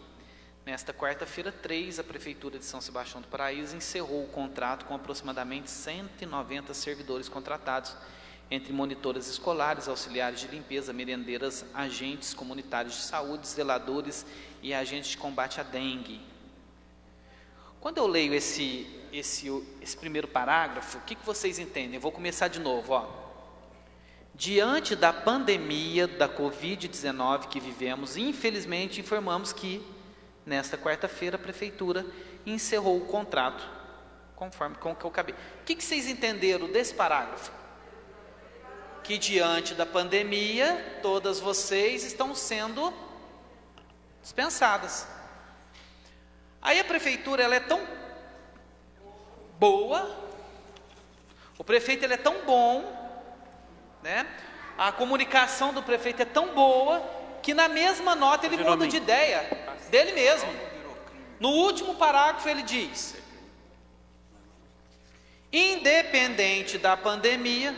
nesta quarta-feira 3, a Prefeitura de São Sebastião do Paraíso encerrou o contrato com aproximadamente 190 servidores contratados, entre monitoras escolares, auxiliares de limpeza, merendeiras, agentes comunitários de saúde, zeladores e agentes de combate à dengue. Quando eu leio esse primeiro parágrafo, o que vocês entendem? Eu vou começar de novo, ó. Diante da pandemia da Covid-19 que vivemos, infelizmente informamos que, nesta quarta-feira, a Prefeitura encerrou o contrato, conforme com o que eu acabei. O que vocês entenderam desse parágrafo? Que diante da pandemia, todas vocês estão sendo dispensadas. Aí a Prefeitura, ela é tão boa, o prefeito ele é tão bom, né? A comunicação do prefeito é tão boa, que na mesma nota ele muda de ideia, dele mesmo. No último parágrafo ele diz, independente da pandemia,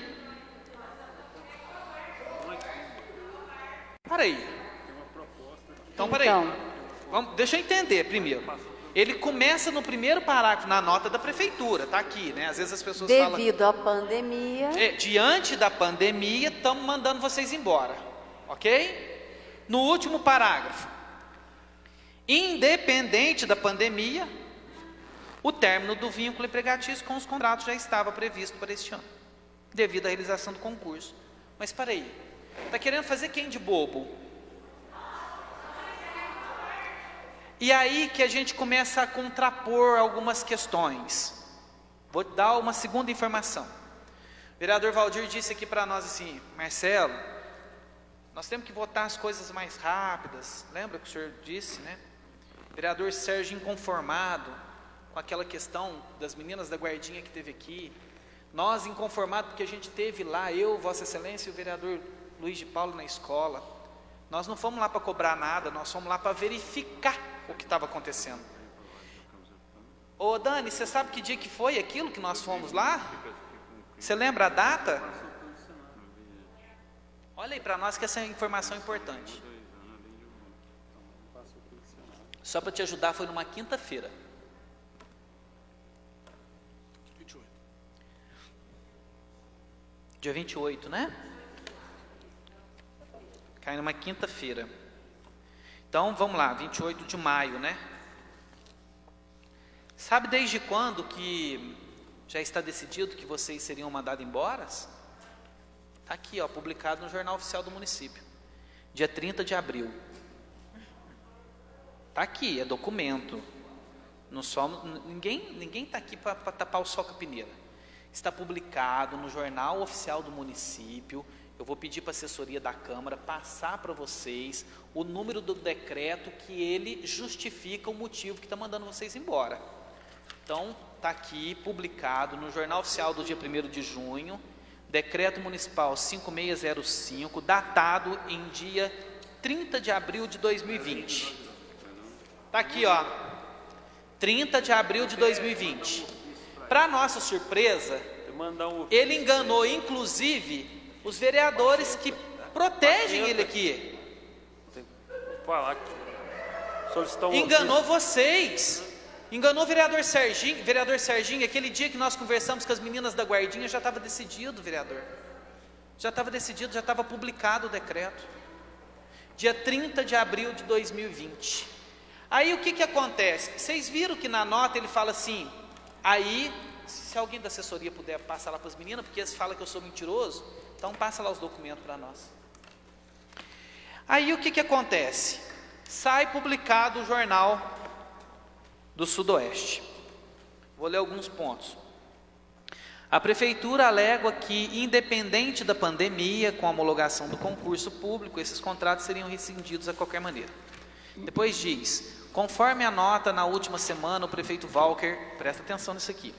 deixa eu entender primeiro. Ele começa no primeiro parágrafo, na nota da prefeitura, está aqui, né? Às vezes as pessoas falam... Devido à pandemia... diante da pandemia, estamos mandando vocês embora, ok? No último parágrafo, independente da pandemia, o término do vínculo empregatício com os contratos já estava previsto para este ano, devido à realização do concurso. Mas espera aí, está querendo fazer quem de bobo? E aí que a gente começa a contrapor algumas questões. Vou dar uma segunda informação. O vereador Valdir disse aqui para nós assim, Marcelo, nós temos que votar as coisas mais rápidas. Lembra que o senhor disse, né? O vereador Sérgio inconformado com aquela questão das meninas da guardinha que teve aqui. Nós inconformados porque a gente teve lá, eu, Vossa Excelência e o vereador Luiz de Paula na escola. Nós não fomos lá para cobrar nada, nós fomos lá para verificar o que estava acontecendo. Ô Dani, você sabe que dia que foi aquilo que nós fomos lá? Você lembra a data? Olha aí para nós que essa informação é importante. Só para te ajudar, foi numa quinta-feira. Dia 28, né? Cai numa quinta-feira. Então, vamos lá, 28 de maio, né? Sabe desde quando que já está decidido que vocês seriam mandados embora? Está aqui, ó, publicado no Jornal Oficial do Município. Dia 30 de abril. Está aqui, é documento. Não somos, ninguém está aqui para tapar o sol com a peneira. Está publicado no Jornal Oficial do Município. Eu vou pedir para a assessoria da Câmara passar para vocês o número do decreto que ele justifica o motivo que está mandando vocês embora. Então, está aqui publicado no Jornal Oficial do dia 1º de junho, Decreto Municipal 5605, datado em dia 30 de abril de 2020. Está aqui, ó, 30 de abril de 2020. Para nossa surpresa, ele enganou, inclusive, os vereadores que protegem ele aqui. Enganou vocês. Enganou o vereador Serginho, aquele dia que nós conversamos com as meninas da guardinha, já estava decidido, vereador. Já estava decidido, já estava publicado o decreto. Dia 30 de abril de 2020. Aí o que acontece? Vocês viram que na nota ele fala assim, aí, se alguém da assessoria puder passar lá para as meninas, porque eles falam que eu sou mentiroso, então passa lá os documentos para nós. Aí o que acontece? Sai publicado o Jornal do Sudoeste. Vou ler alguns pontos. A Prefeitura alega que, independente da pandemia, com a homologação do concurso público, esses contratos seriam rescindidos a qualquer maneira. Depois diz, conforme a nota na última semana, o prefeito Walker, presta atenção nisso aqui,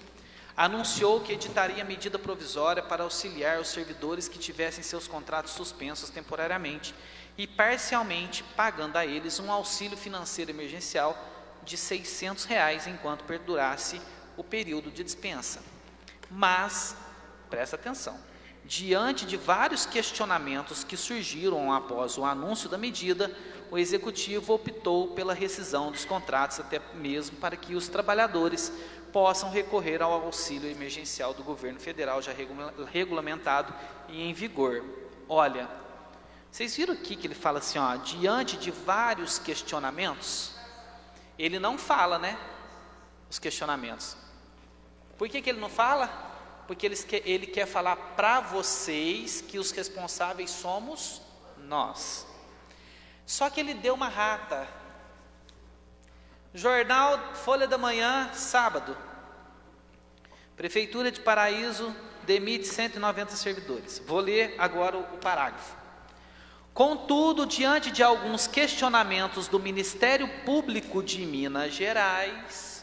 anunciou que editaria medida provisória para auxiliar os servidores que tivessem seus contratos suspensos temporariamente e parcialmente pagando a eles um auxílio financeiro emergencial de R$ 600 enquanto perdurasse o período de dispensa. Mas, presta atenção, diante de vários questionamentos que surgiram após o anúncio da medida, o Executivo optou pela rescisão dos contratos, até mesmo para que os trabalhadores possam recorrer ao auxílio emergencial do governo federal, já regulamentado e em vigor. Olha, vocês viram aqui que ele fala assim, ó, diante de vários questionamentos? Ele não fala, né, os questionamentos. Por que ele não fala? Porque ele quer falar para vocês que os responsáveis somos nós. Só que ele deu uma rata. Jornal Folha da Manhã, sábado. Prefeitura de Paraíso demite 190 servidores. Vou ler agora o parágrafo. Contudo, diante de alguns questionamentos do Ministério Público de Minas Gerais,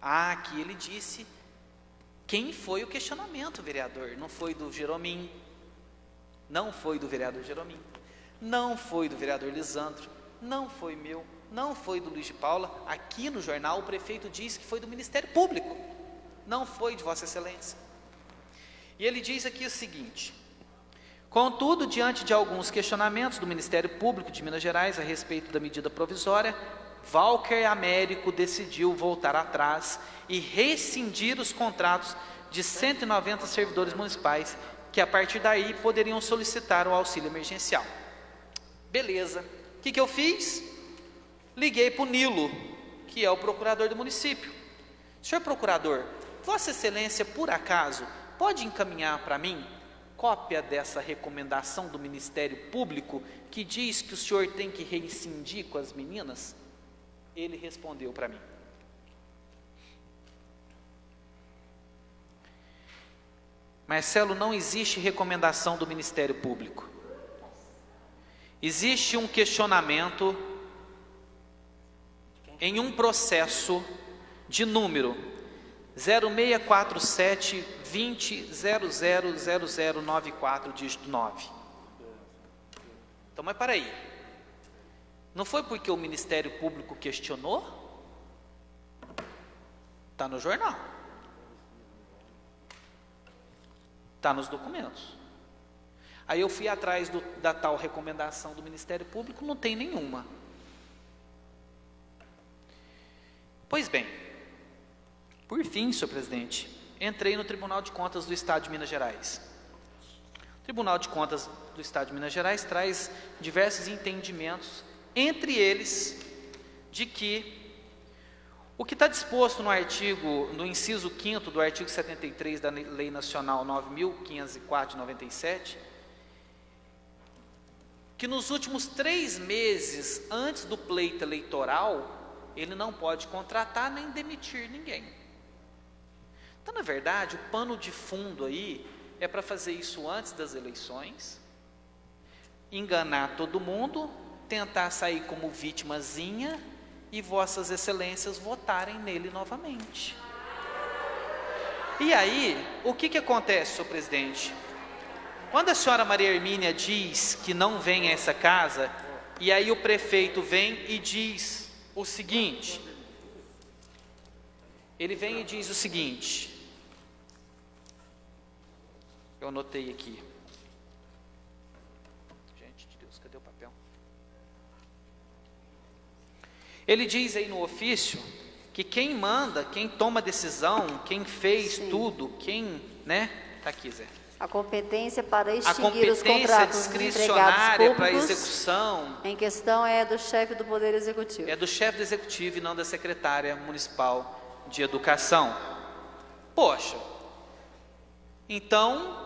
aqui ele disse quem foi o questionamento, vereador. Não foi do Jeromim, não foi do vereador Jeromim, não foi do vereador Lisandro, não foi meu, não foi do Luiz de Paula. Aqui no jornal o prefeito disse que foi do Ministério Público, não foi de Vossa Excelência. E ele diz aqui o seguinte: contudo, diante de alguns questionamentos do Ministério Público de Minas Gerais a respeito da medida provisória, Walker Américo decidiu voltar atrás e rescindir os contratos de 190 servidores municipais, que a partir daí poderiam solicitar o auxílio emergencial. Beleza. O que eu fiz? Liguei para o Nilo, que é o procurador do município. Senhor procurador, Vossa Excelência, por acaso, pode encaminhar para mim cópia dessa recomendação do Ministério Público que diz que o senhor tem que rescindir com as meninas? Ele respondeu para mim: Marcelo, não existe recomendação do Ministério Público. Existe um questionamento em um processo de número 0647-20000094, dígito 9. Então, mas para aí. Não foi porque o Ministério Público questionou? Está no jornal. Está nos documentos. Aí eu fui atrás da tal recomendação do Ministério Público, não tem nenhuma. Pois bem, por fim, senhor presidente, entrei no Tribunal de Contas do Estado de Minas Gerais. O Tribunal de Contas do Estado de Minas Gerais traz diversos entendimentos, entre eles de que o que está disposto no inciso 5º do artigo 73 da Lei Nacional 9.504 de 97, que nos últimos 3 meses antes do pleito eleitoral, ele não pode contratar nem demitir ninguém. Então, na verdade, o pano de fundo aí é para fazer isso antes das eleições, enganar todo mundo, tentar sair como vitimazinha e vossas excelências votarem nele novamente. E aí, o que acontece, senhor presidente? Quando a senhora Maria Hermínia diz que não vem a essa casa, e aí o prefeito vem e diz o seguinte, ele vem e diz o seguinte, eu anotei aqui, gente de Deus, cadê o papel? Ele diz aí no ofício que quem manda, quem toma decisão, quem fez tudo, quem, né? Tá aqui, Zé. A competência para extinguir os competência contratos dos empregados discricionária para públicos execução em questão é do chefe do Poder Executivo. é do chefe do Executivo e não da secretária municipal de Educação. Poxa, então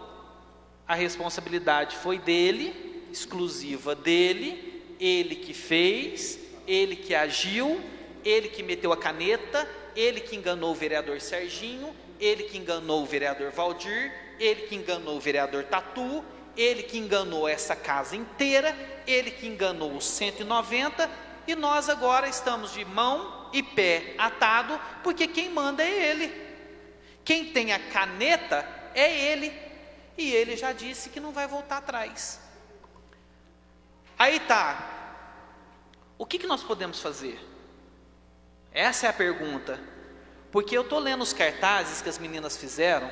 a responsabilidade foi dele, exclusiva dele, ele que fez, ele que agiu, ele que meteu a caneta, ele que enganou o vereador Serginho, ele que enganou o vereador Valdir, ele que enganou o vereador Tatu, ele que enganou essa casa inteira, ele que enganou os 190, e nós agora estamos de mão e pé atado, porque quem manda é ele. Quem tem a caneta é ele, e ele já disse que não vai voltar atrás. Aí tá, o que nós podemos fazer? Essa é a pergunta, porque eu estou lendo os cartazes que as meninas fizeram.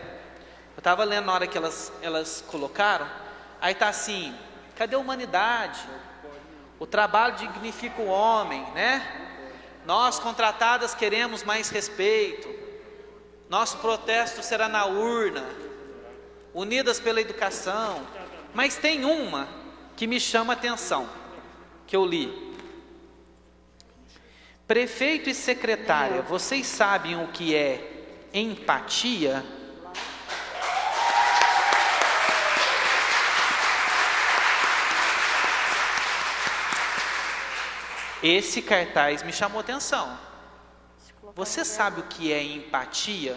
Eu estava lendo na hora que elas colocaram, aí está assim, cadê a humanidade? O trabalho dignifica o homem, né? Nós contratadas queremos mais respeito, nosso protesto será na urna, unidas pela educação. Mas tem uma que me chama a atenção, que eu li. Prefeito e secretária, vocês sabem o que é empatia? Esse cartaz me chamou atenção. Você sabe o que é empatia?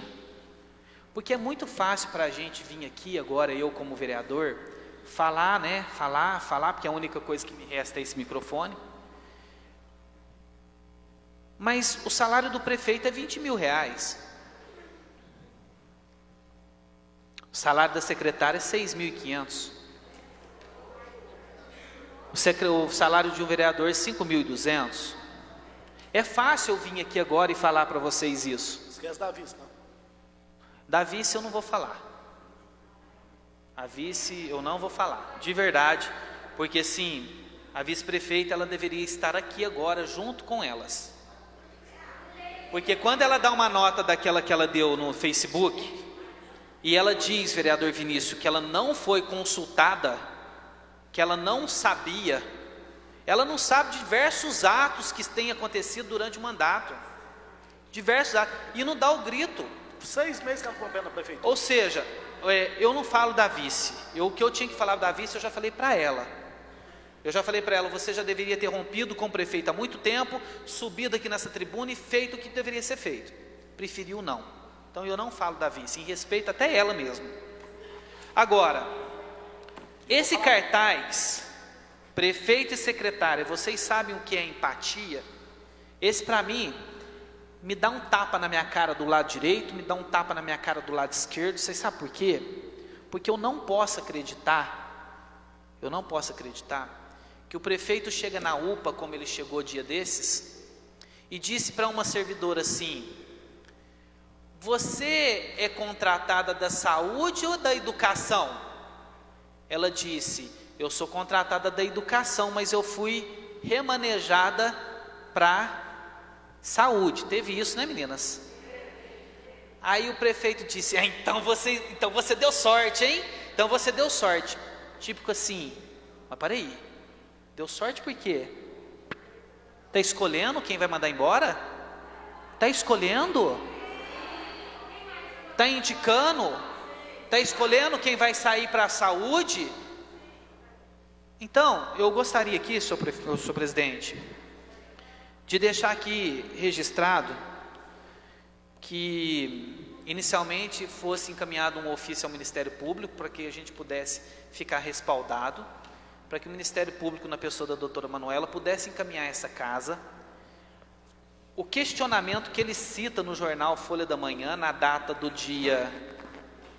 Porque é muito fácil para a gente vir aqui agora, eu como vereador, falar, né? Falar, porque a única coisa que me resta é esse microfone. Mas o salário do prefeito é 20 mil reais. O salário da secretária é 6.500. O salário de um vereador é 5.200. É fácil eu vir aqui agora e falar para vocês isso. Esquece da vice, não? Da vice eu não vou falar. A vice eu não vou falar, de verdade. Porque sim, a vice-prefeita ela deveria estar aqui agora junto com elas. Porque quando ela dá uma nota daquela que ela deu no Facebook, e ela diz, vereador Vinícius, que ela não foi consultada, que ela não sabia, ela não sabe diversos atos que têm acontecido durante o mandato, diversos atos, e não dá o grito. 6 meses que ela ficou na prefeitura. Ou seja, eu não falo da vice, o que eu tinha que falar da vice eu já falei para ela. Eu já falei para ela, você já deveria ter rompido com o prefeito há muito tempo, subido aqui nessa tribuna e feito o que deveria ser feito. Preferiu não. Então eu não falo da vice, em respeito até ela mesmo. Agora, esse cartaz, prefeito e secretária, vocês sabem o que é empatia? Esse para mim, me dá um tapa na minha cara do lado direito, me dá um tapa na minha cara do lado esquerdo. Vocês sabem por quê? Porque eu não posso acreditar que o prefeito chega na UPA, como ele chegou dia desses, e disse para uma servidora assim: você é contratada da saúde ou da educação? Ela disse: eu sou contratada da educação, mas eu fui remanejada para saúde. Teve isso, né, meninas? Aí o prefeito disse: então você deu sorte, hein? Então você deu sorte. Típico assim, mas peraí, deu sorte por quê? Está escolhendo quem vai mandar embora? Está escolhendo? Está indicando? Está escolhendo quem vai sair para a saúde? Então, eu gostaria aqui, senhor presidente, de deixar aqui registrado que inicialmente fosse encaminhado um ofício ao Ministério Público para que a gente pudesse ficar respaldado, para que o Ministério Público, na pessoa da doutora Manuela, pudesse encaminhar essa casa. O questionamento que ele cita no jornal Folha da Manhã, na data do dia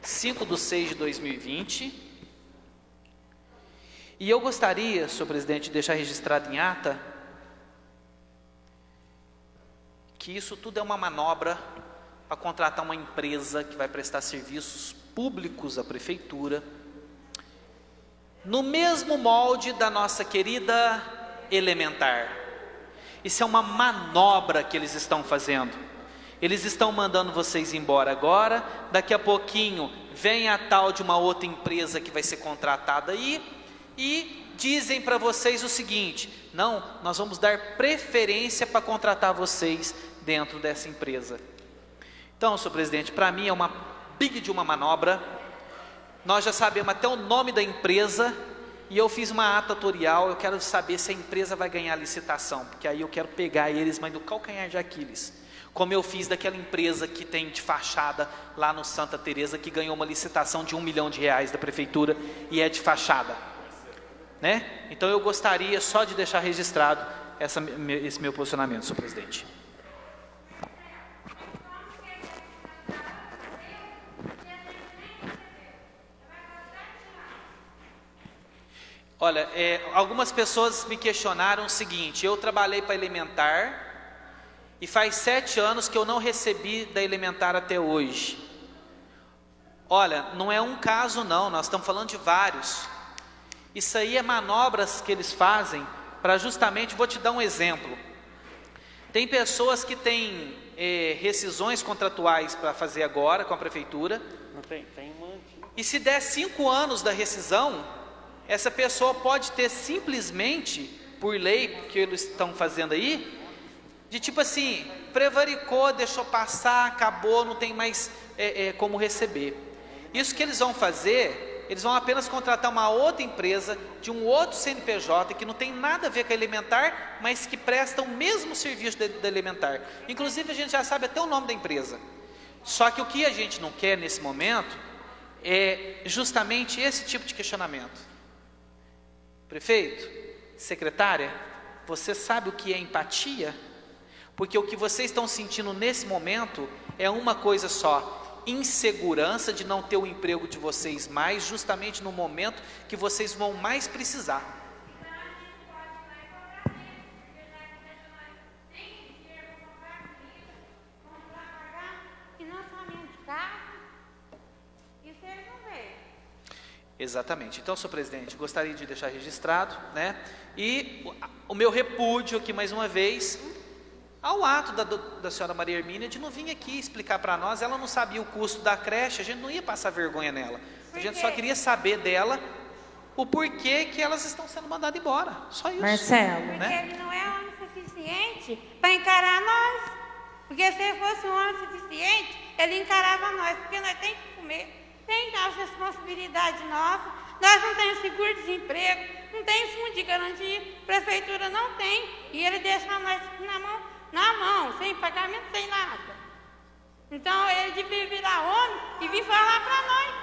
5/6/2020, e eu gostaria, senhor presidente, de deixar registrado em ata, que isso tudo é uma manobra para contratar uma empresa que vai prestar serviços públicos à prefeitura, no mesmo molde da nossa querida Elementar. Isso é uma manobra que eles estão fazendo. Eles estão mandando vocês embora agora, daqui a pouquinho vem a tal de uma outra empresa que vai ser contratada aí, e dizem para vocês o seguinte: não, nós vamos dar preferência para contratar vocês dentro dessa empresa. Então, senhor presidente, para mim é uma big de uma manobra. Nós já sabemos até o nome da empresa, e eu fiz uma ata tutorial. Eu quero saber se a empresa vai ganhar a licitação, porque aí eu quero pegar eles, mas no calcanhar de Aquiles, como eu fiz daquela empresa que tem de fachada lá no Santa Teresa, que ganhou uma licitação de R$1 milhão da prefeitura e é de fachada, né? Então eu gostaria só de deixar registrado esse meu posicionamento, senhor presidente. Olha, algumas pessoas me questionaram o seguinte: eu trabalhei para a Elementar e faz 7 anos que eu não recebi da Elementar até hoje. Olha, não é um caso não, nós estamos falando de vários. Isso aí é manobras que eles fazem para justamente, vou te dar um exemplo. Tem pessoas que têm rescisões contratuais para fazer agora com a prefeitura. Não tem um monte. E se der 5 anos da rescisão, essa pessoa pode ter simplesmente, por lei, que eles estão fazendo aí, de tipo assim, prevaricou, deixou passar, acabou, não tem mais como receber. Isso que eles vão fazer, eles vão apenas contratar uma outra empresa, de um outro CNPJ, que não tem nada a ver com a Elementar, mas que presta o mesmo serviço da Elementar. Inclusive a gente já sabe até o nome da empresa. Só que o que a gente não quer nesse momento é justamente esse tipo de questionamento. Prefeito, secretária, você sabe o que é empatia? Porque o que vocês estão sentindo nesse momento é uma coisa só: insegurança de não ter o emprego de vocês mais, justamente no momento que vocês vão mais precisar. Exatamente. Então, senhor presidente, gostaria de deixar registrado, né? E o meu repúdio aqui mais uma vez ao ato da senhora Maria Hermínia de não vir aqui explicar para nós. Ela não sabia o custo da creche, a gente não ia passar vergonha nela. A gente só queria saber dela o porquê que elas estão sendo mandadas embora. Só isso. Marcelo. Né? Porque ele não é homem suficiente para encarar nós. Porque se ele fosse um homem suficiente, ele encarava nós, porque nós temos que comer. Tem a responsabilidade nossa, nós não temos seguro-desemprego, não tem fundo de garantia, prefeitura não tem, e ele deixa nós na mão, sem pagamento, sem nada. Então ele devia virar homem e vir falar para nós,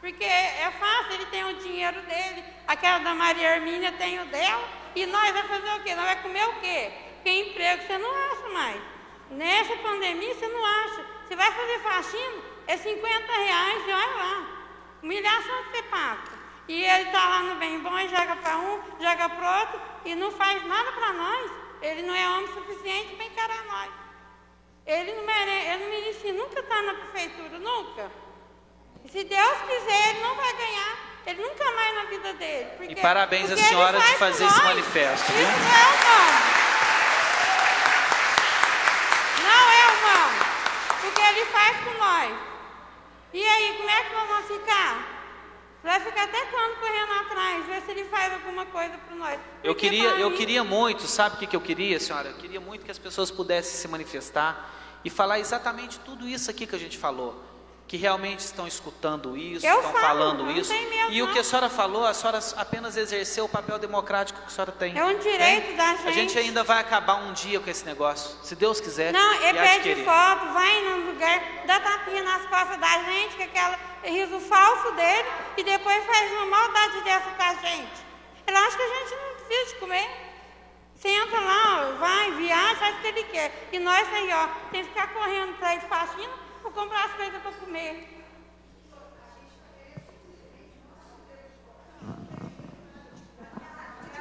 porque é fácil, ele tem o dinheiro dele, aquela da Maria Hermínia tem o dela, e nós vamos fazer o quê? Nós vamos comer o quê? Porque emprego você não acha mais. Nessa pandemia você não acha. Você vai fazer faxina, é R$50 e olha lá, humilhação que você passa. E ele está lá no bem bom e joga para um, joga para o outro e não faz nada para nós. Ele não é homem suficiente para encarar nós. Ele não merece nunca estar na prefeitura, nunca. E se Deus quiser, ele não vai ganhar, ele nunca mais na vida dele. E parabéns à senhora de fazer esse manifesto, viu? Isso não é humano. Não é humano, porque ele faz com nós. E aí, como é que nós vamos ficar? Vai ficar até quando correndo atrás, ver se ele faz alguma coisa por nós. Eu queria muito, sabe o que eu queria, senhora? Eu queria muito que as pessoas pudessem se manifestar e falar exatamente tudo isso aqui que a gente falou. Que realmente estão escutando isso, estão falando isso. E o que a senhora falou, a senhora apenas exerceu o papel democrático que a senhora tem. É um direito da gente. A gente ainda vai acabar um dia com esse negócio, se Deus quiser. Não, ele pede foto, vai num lugar, dá tapinha nas costas da gente, com aquele riso falso dele, e depois faz uma maldade dessa com a gente. Ele acha que a gente não precisa de comer. Senta lá, vai, viaja, faz o que ele quer. E nós aí, ó, tem que ficar correndo para ir faxina, vou comprar as coisas para comer.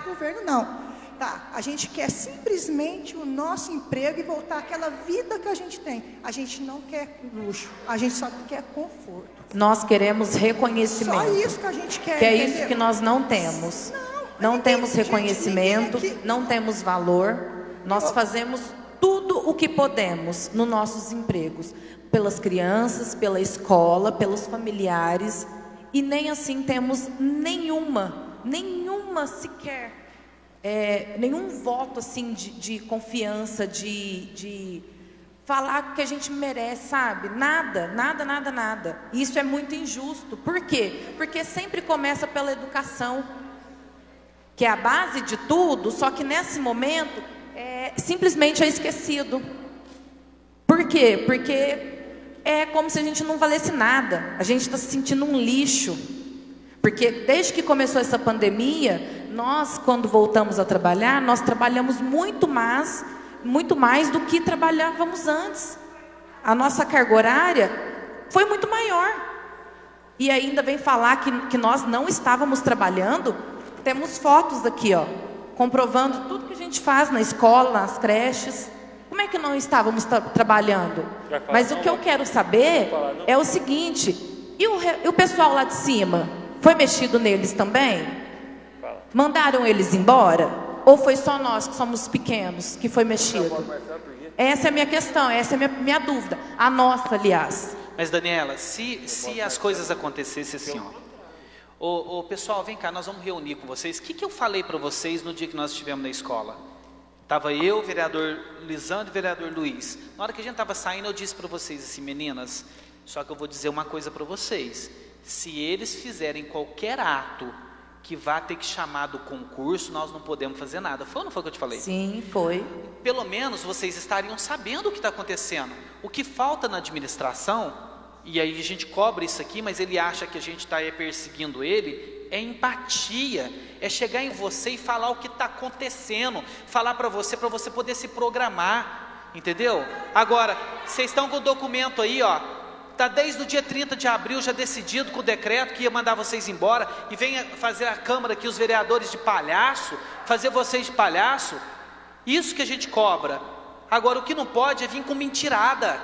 Governo não. Tá, a gente quer simplesmente o nosso emprego e voltar àquela vida que a gente tem. A gente não quer luxo, a gente só quer conforto. Nós queremos reconhecimento. Só isso que a gente quer. Que é entendeu? isso que nós não temos. Não temos reconhecimento, não temos valor. Nós fazemos tudo o que podemos nos nossos empregos. Pelas crianças, pela escola, pelos familiares. E nem assim temos nenhuma sequer, nenhum voto assim de confiança, de falar que a gente merece, sabe? Nada. Isso é muito injusto. Por quê? Porque sempre começa pela educação, que é a base de tudo, só que nesse momento simplesmente é esquecido. Por quê? Porque é como se a gente não valesse nada. A gente está se sentindo um lixo. Porque desde que começou essa pandemia, nós, quando voltamos a trabalhar, nós trabalhamos muito mais do que trabalhávamos antes. A nossa carga horária foi muito maior. E ainda vem falar que nós não estávamos trabalhando. Temos fotos aqui, ó, comprovando tudo que a gente faz na escola, nas creches. Como é que não estávamos trabalhando? Mas o que eu quero saber é o seguinte: e o pessoal lá de cima? Foi mexido neles também? Mandaram eles embora? Ou foi só nós que somos pequenos que foi mexido? Essa é a minha questão, essa é a minha dúvida. A nossa, aliás. Mas, Daniela, se as coisas acontecessem assim, ó. Pessoal, vem cá, nós vamos reunir com vocês. O que eu falei para vocês no dia que nós estivemos na escola? Estava eu, vereador Lisandro e vereador Luiz. Na hora que a gente estava saindo, eu disse para vocês assim: meninas, só que eu vou dizer uma coisa para vocês. Se eles fizerem qualquer ato que vá ter que chamar do concurso, nós não podemos fazer nada. Foi ou não foi o que eu te falei? Sim, foi. Pelo menos vocês estariam sabendo o que está acontecendo. O que falta na administração, e aí a gente cobra isso aqui, mas ele acha que a gente está perseguindo ele, é empatia. É chegar em você e falar o que está acontecendo. Falar para você poder se programar. Entendeu? Agora, vocês estão com o documento aí, ó. Está desde o dia 30 de abril já decidido com o decreto que ia mandar vocês embora. E venha fazer a Câmara aqui, os vereadores de palhaço, fazer vocês de palhaço. Isso que a gente cobra. Agora, o que não pode é vir com mentirada.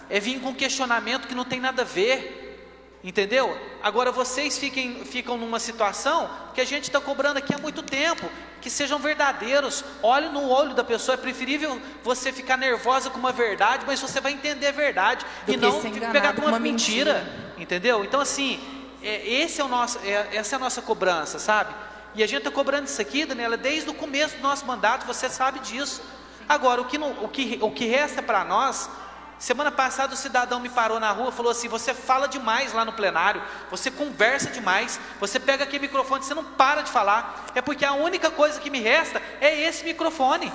É vir com questionamento que não tem nada a ver. Entendeu? Agora vocês ficam numa situação que a gente está cobrando aqui há muito tempo. Que sejam verdadeiros. Olhe no olho da pessoa. É preferível você ficar nervosa com uma verdade, mas você vai entender a verdade e não pegar com uma mentira. Entendeu? Então assim, essa é a nossa cobrança, sabe? E a gente está cobrando isso aqui, Daniela, desde o começo do nosso mandato. Você sabe disso. Agora, o que resta para nós. Semana passada o cidadão me parou na rua e falou assim: você fala demais lá no plenário, você conversa demais, você pega aquele microfone, você não para de falar. É porque a única coisa que me resta é esse microfone,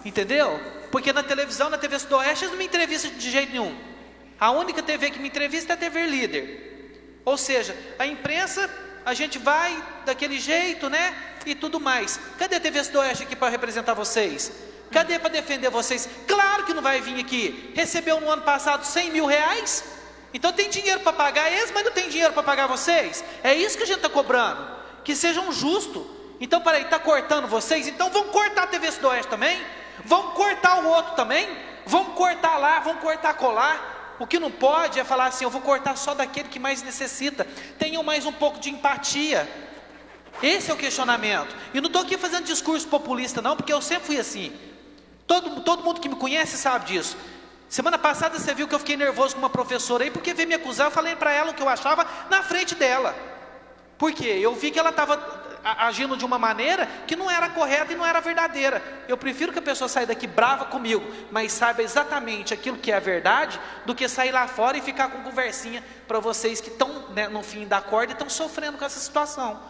entendeu? Porque na televisão, na TV Sudoeste, eles não me entrevistam de jeito nenhum. A única TV que me entrevista é a TV Líder. Ou seja, a imprensa, a gente vai daquele jeito, né? E tudo mais. Cadê a TV Sudoeste aqui para representar vocês? Cadê para defender vocês? Claro que não vai vir aqui. Recebeu no ano passado 100 mil reais. Então tem dinheiro para pagar eles, mas não tem dinheiro para pagar vocês. É isso que a gente está cobrando. Que sejam justos. Então, peraí, está cortando vocês? Então vamos cortar a TV Sudoeste também? Vamos cortar o outro também? Vamos cortar lá, vamos cortar colar? O que não pode é falar assim: eu vou cortar só daquele que mais necessita. Tenham mais um pouco de empatia. Esse é o questionamento. E não estou aqui fazendo discurso populista não, porque eu sempre fui assim. Todo mundo que me conhece sabe disso. Semana passada você viu que eu fiquei nervoso com uma professora aí, porque veio me acusar. Eu falei para ela o que eu achava na frente dela. Por quê? Eu vi que ela estava agindo de uma maneira que não era correta e não era verdadeira. Eu prefiro que a pessoa saia daqui brava comigo, mas saiba exatamente aquilo que é a verdade, do que sair lá fora e ficar com conversinha para vocês que estão, né, no fim da corda e estão sofrendo com essa situação.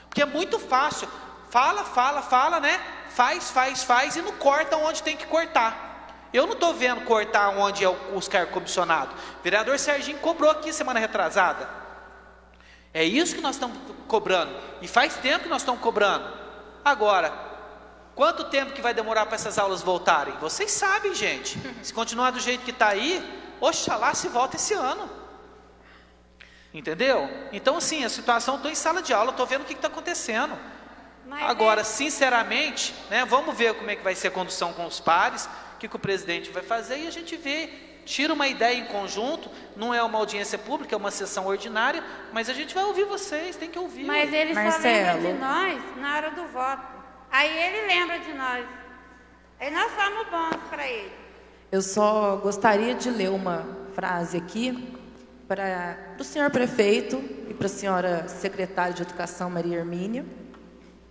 Porque é muito fácil, fala, né? Faz e não corta onde tem que cortar. Eu não estou vendo cortar onde é os cargos comissionados. O vereador Serginho cobrou aqui semana retrasada. É isso que nós estamos cobrando, e faz tempo que nós estamos cobrando. Agora, quanto tempo que vai demorar para essas aulas voltarem? Vocês sabem, gente. Se continuar do jeito que está aí, oxalá se volta esse ano. Entendeu? Então, assim, a situação, estou em sala de aula, estou vendo o que está acontecendo. Agora, sinceramente, né, vamos ver como é que vai ser a condução com os pares, o que o presidente vai fazer, e a gente vê. Tira uma ideia em conjunto, não é uma audiência pública, é uma sessão ordinária, mas a gente vai ouvir vocês, tem que ouvir. Mas ele só lembra de nós na hora do voto. Aí ele lembra de nós. Aí nós somos bons para ele. Eu só gostaria de ler uma frase aqui para o senhor prefeito e para a senhora secretária de Educação, Maria Hermínia,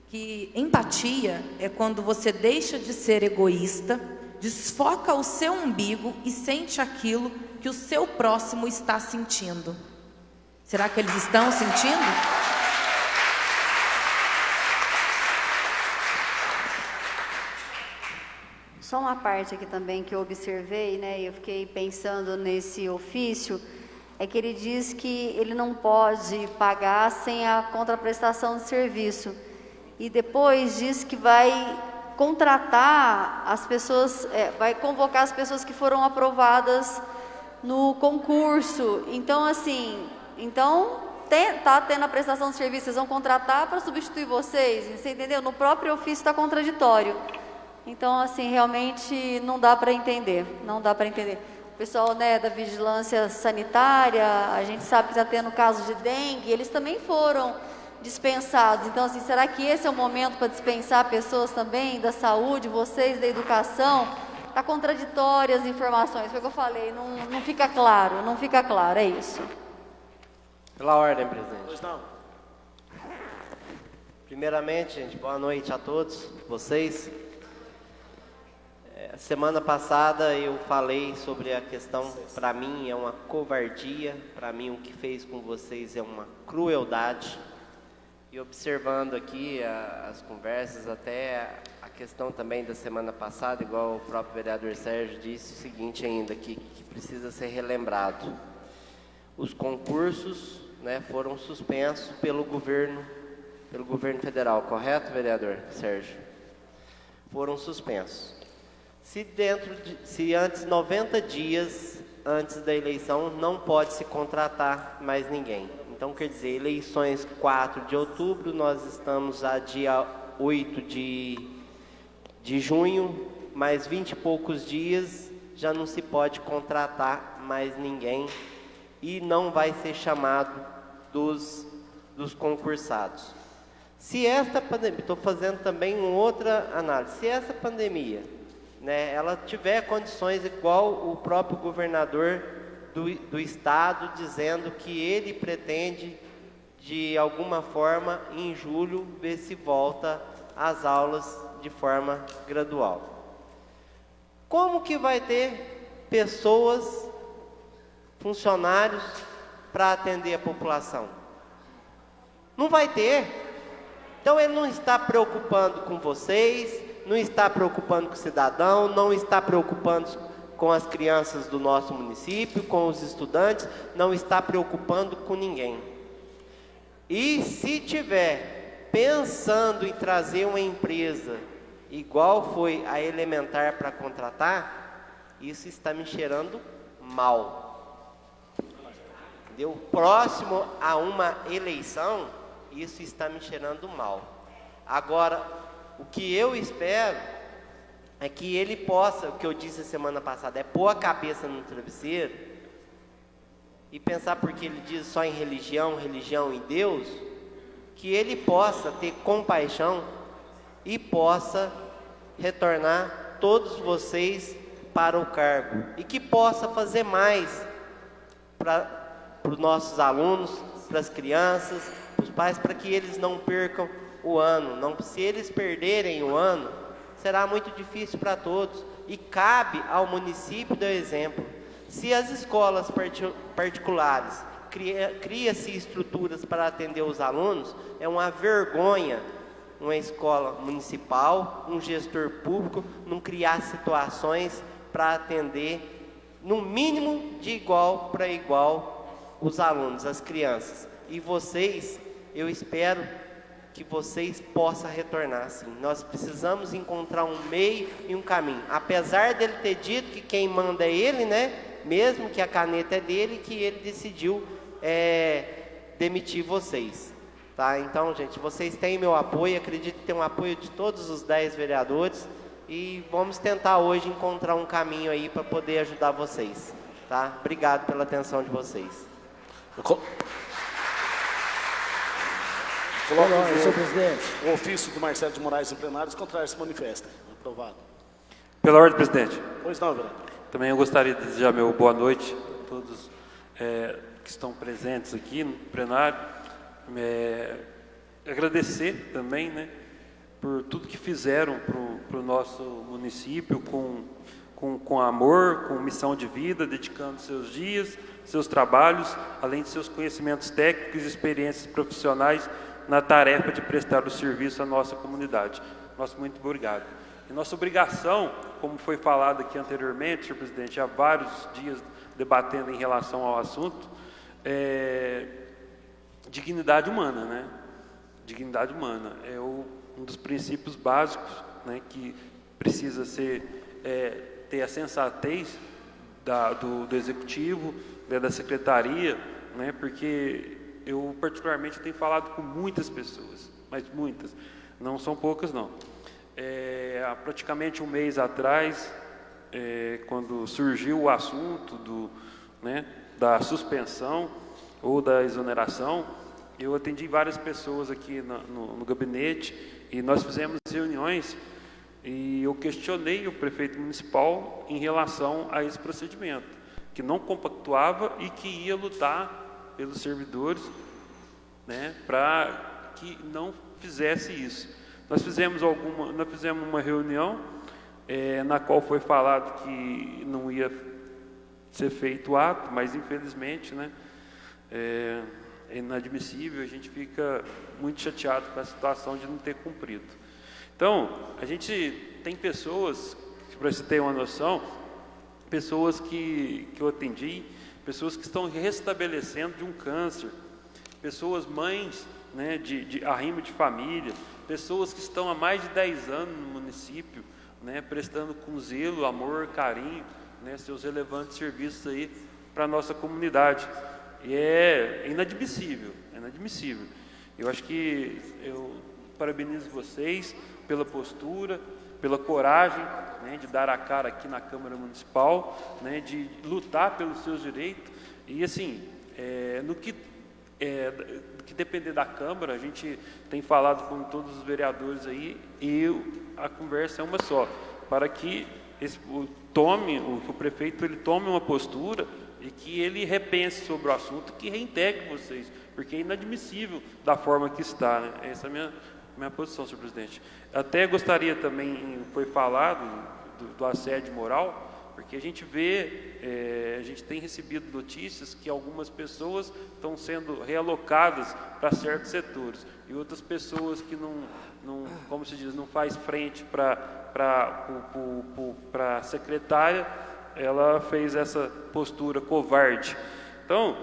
que empatia é quando você deixa de ser egoísta, desfoca o seu umbigo e sente aquilo que o seu próximo está sentindo. Será que eles estão sentindo? Só uma parte aqui também que eu observei, né, e eu fiquei pensando nesse ofício, é que ele diz que ele não pode pagar sem a contraprestação de serviço. E depois diz que vai contratar as pessoas, vai convocar as pessoas que foram aprovadas no concurso. Então, assim, tá tendo a prestação de serviço, vocês vão contratar para substituir vocês, você entendeu? No próprio ofício está contraditório. Então, assim, realmente não dá para entender, O pessoal, né, da vigilância sanitária, a gente sabe que está tendo casos de dengue, eles também foram dispensados. Então, assim, será que esse é o momento para dispensar pessoas também da saúde, vocês da educação? Está contraditória as informações, foi o que eu falei, não fica claro, é isso. Pela ordem, presidente. Pois não. Primeiramente, gente, boa noite a todos vocês. Semana passada eu falei sobre a questão, para mim é uma covardia, para mim o que fez com vocês é uma crueldade. E observando aqui as conversas, até a questão também da semana passada, igual o próprio vereador Sérgio disse, o seguinte ainda, que precisa ser relembrado. Os concursos, né, foram suspensos pelo governo federal, correto, vereador Sérgio? Foram suspensos. Se antes 90 dias antes da eleição não pode se contratar mais ninguém. Então, quer dizer, eleições 4 de outubro, nós estamos a dia 8 de junho, mais 20 e poucos dias, já não se pode contratar mais ninguém e não vai ser chamado dos concursados. Se esta pandemia, estou fazendo também uma outra análise, se essa pandemia, né, ela tiver condições igual o próprio governador do estado, dizendo que ele pretende, de alguma forma, em julho, ver se volta às aulas de forma gradual. Como que vai ter pessoas, funcionários, para atender a população? Não vai ter. Então ele não está preocupando com vocês, não está preocupando com o cidadão, não está preocupando com as crianças do nosso município, com os estudantes, não está preocupando com ninguém. E se tiver pensando em trazer uma empresa igual foi a Elementar para contratar, isso está me cheirando mal. Entendeu? Próximo a uma eleição, isso está me cheirando mal. Agora, o que eu espero é que ele possa, o que eu disse a semana passada, é pôr a cabeça no travesseiro e pensar, porque ele diz só em religião em Deus, que ele possa ter compaixão e possa retornar todos vocês para o cargo e que possa fazer mais para os nossos alunos, para as crianças, para os os pais para que eles não percam o ano. Se eles perderem o ano, será muito difícil para todos. E cabe ao município dar exemplo. Se as escolas particulares cria-se estruturas para atender os alunos, é uma vergonha uma escola municipal, um gestor público, não criar situações para atender, no mínimo, de igual para igual, os alunos, as crianças. E vocês, eu espero que vocês possam retornar, sim. Nós precisamos encontrar um meio e um caminho. Apesar dele ter dito que quem manda é ele, né? Mesmo que a caneta é dele, que ele decidiu demitir vocês. Tá? Então, gente, vocês têm meu apoio, acredito que tem o apoio de todos os 10 vereadores e vamos tentar hoje encontrar um caminho aí para poder ajudar vocês. Tá? Obrigado pela atenção de vocês. Coloco senhor presidente. O ofício do Marcelo de Moraes em plenário, os contrários se manifestem. Aprovado. Pela ordem, presidente. Pois não, vereador. Também eu gostaria de desejar meu boa noite a todos que estão presentes aqui no plenário. Agradecer também, né, por tudo que fizeram para o nosso município com amor, com missão de vida, dedicando seus dias, seus trabalhos, além de seus conhecimentos técnicos e experiências profissionais na tarefa de prestar o serviço à nossa comunidade. Nosso muito obrigado. E nossa obrigação, como foi falado aqui anteriormente, senhor presidente, há vários dias debatendo em relação ao assunto, dignidade humana, né? Dignidade humana é um dos princípios básicos, né, que precisa ter a sensatez do executivo, da secretaria, né? Porque eu particularmente tenho falado com muitas pessoas, mas muitas, não são poucas não. Há praticamente um mês atrás, quando surgiu o assunto da suspensão ou da exoneração, eu atendi várias pessoas aqui no gabinete e nós fizemos reuniões e eu questionei o prefeito municipal em relação a esse procedimento, que não compactuava e que ia lutar pelos servidores, né, para que não fizesse isso. Nós fizemos uma reunião na qual foi falado que não ia ser feito o ato, mas infelizmente, né, é inadmissível, a gente fica muito chateado com a situação de não ter cumprido. Então, a gente tem pessoas, para você ter uma noção, pessoas que eu atendi, pessoas que estão restabelecendo de um câncer, pessoas mães, né, de arrimo de família, pessoas que estão há mais de 10 anos no município, né, prestando com zelo, amor, carinho, né, seus relevantes serviços aí para a nossa comunidade. E é inadmissível, é inadmissível. Eu acho que eu parabenizo vocês pela postura, pela coragem, né, de dar a cara aqui na Câmara Municipal, né, de lutar pelos seus direitos. E assim, no que depender da Câmara, a gente tem falado com todos os vereadores aí, e a conversa é uma só, para que o prefeito ele tome uma postura e que ele repense sobre o assunto, que reintegre vocês, porque é inadmissível da forma que está, né? Essa é a minha posição, senhor presidente. Até gostaria também, foi falado do assédio moral, porque a gente a gente tem recebido notícias que algumas pessoas estão sendo realocadas para certos setores, e outras pessoas que não como se diz, não faz frente para a secretária, ela fez essa postura covarde. Então,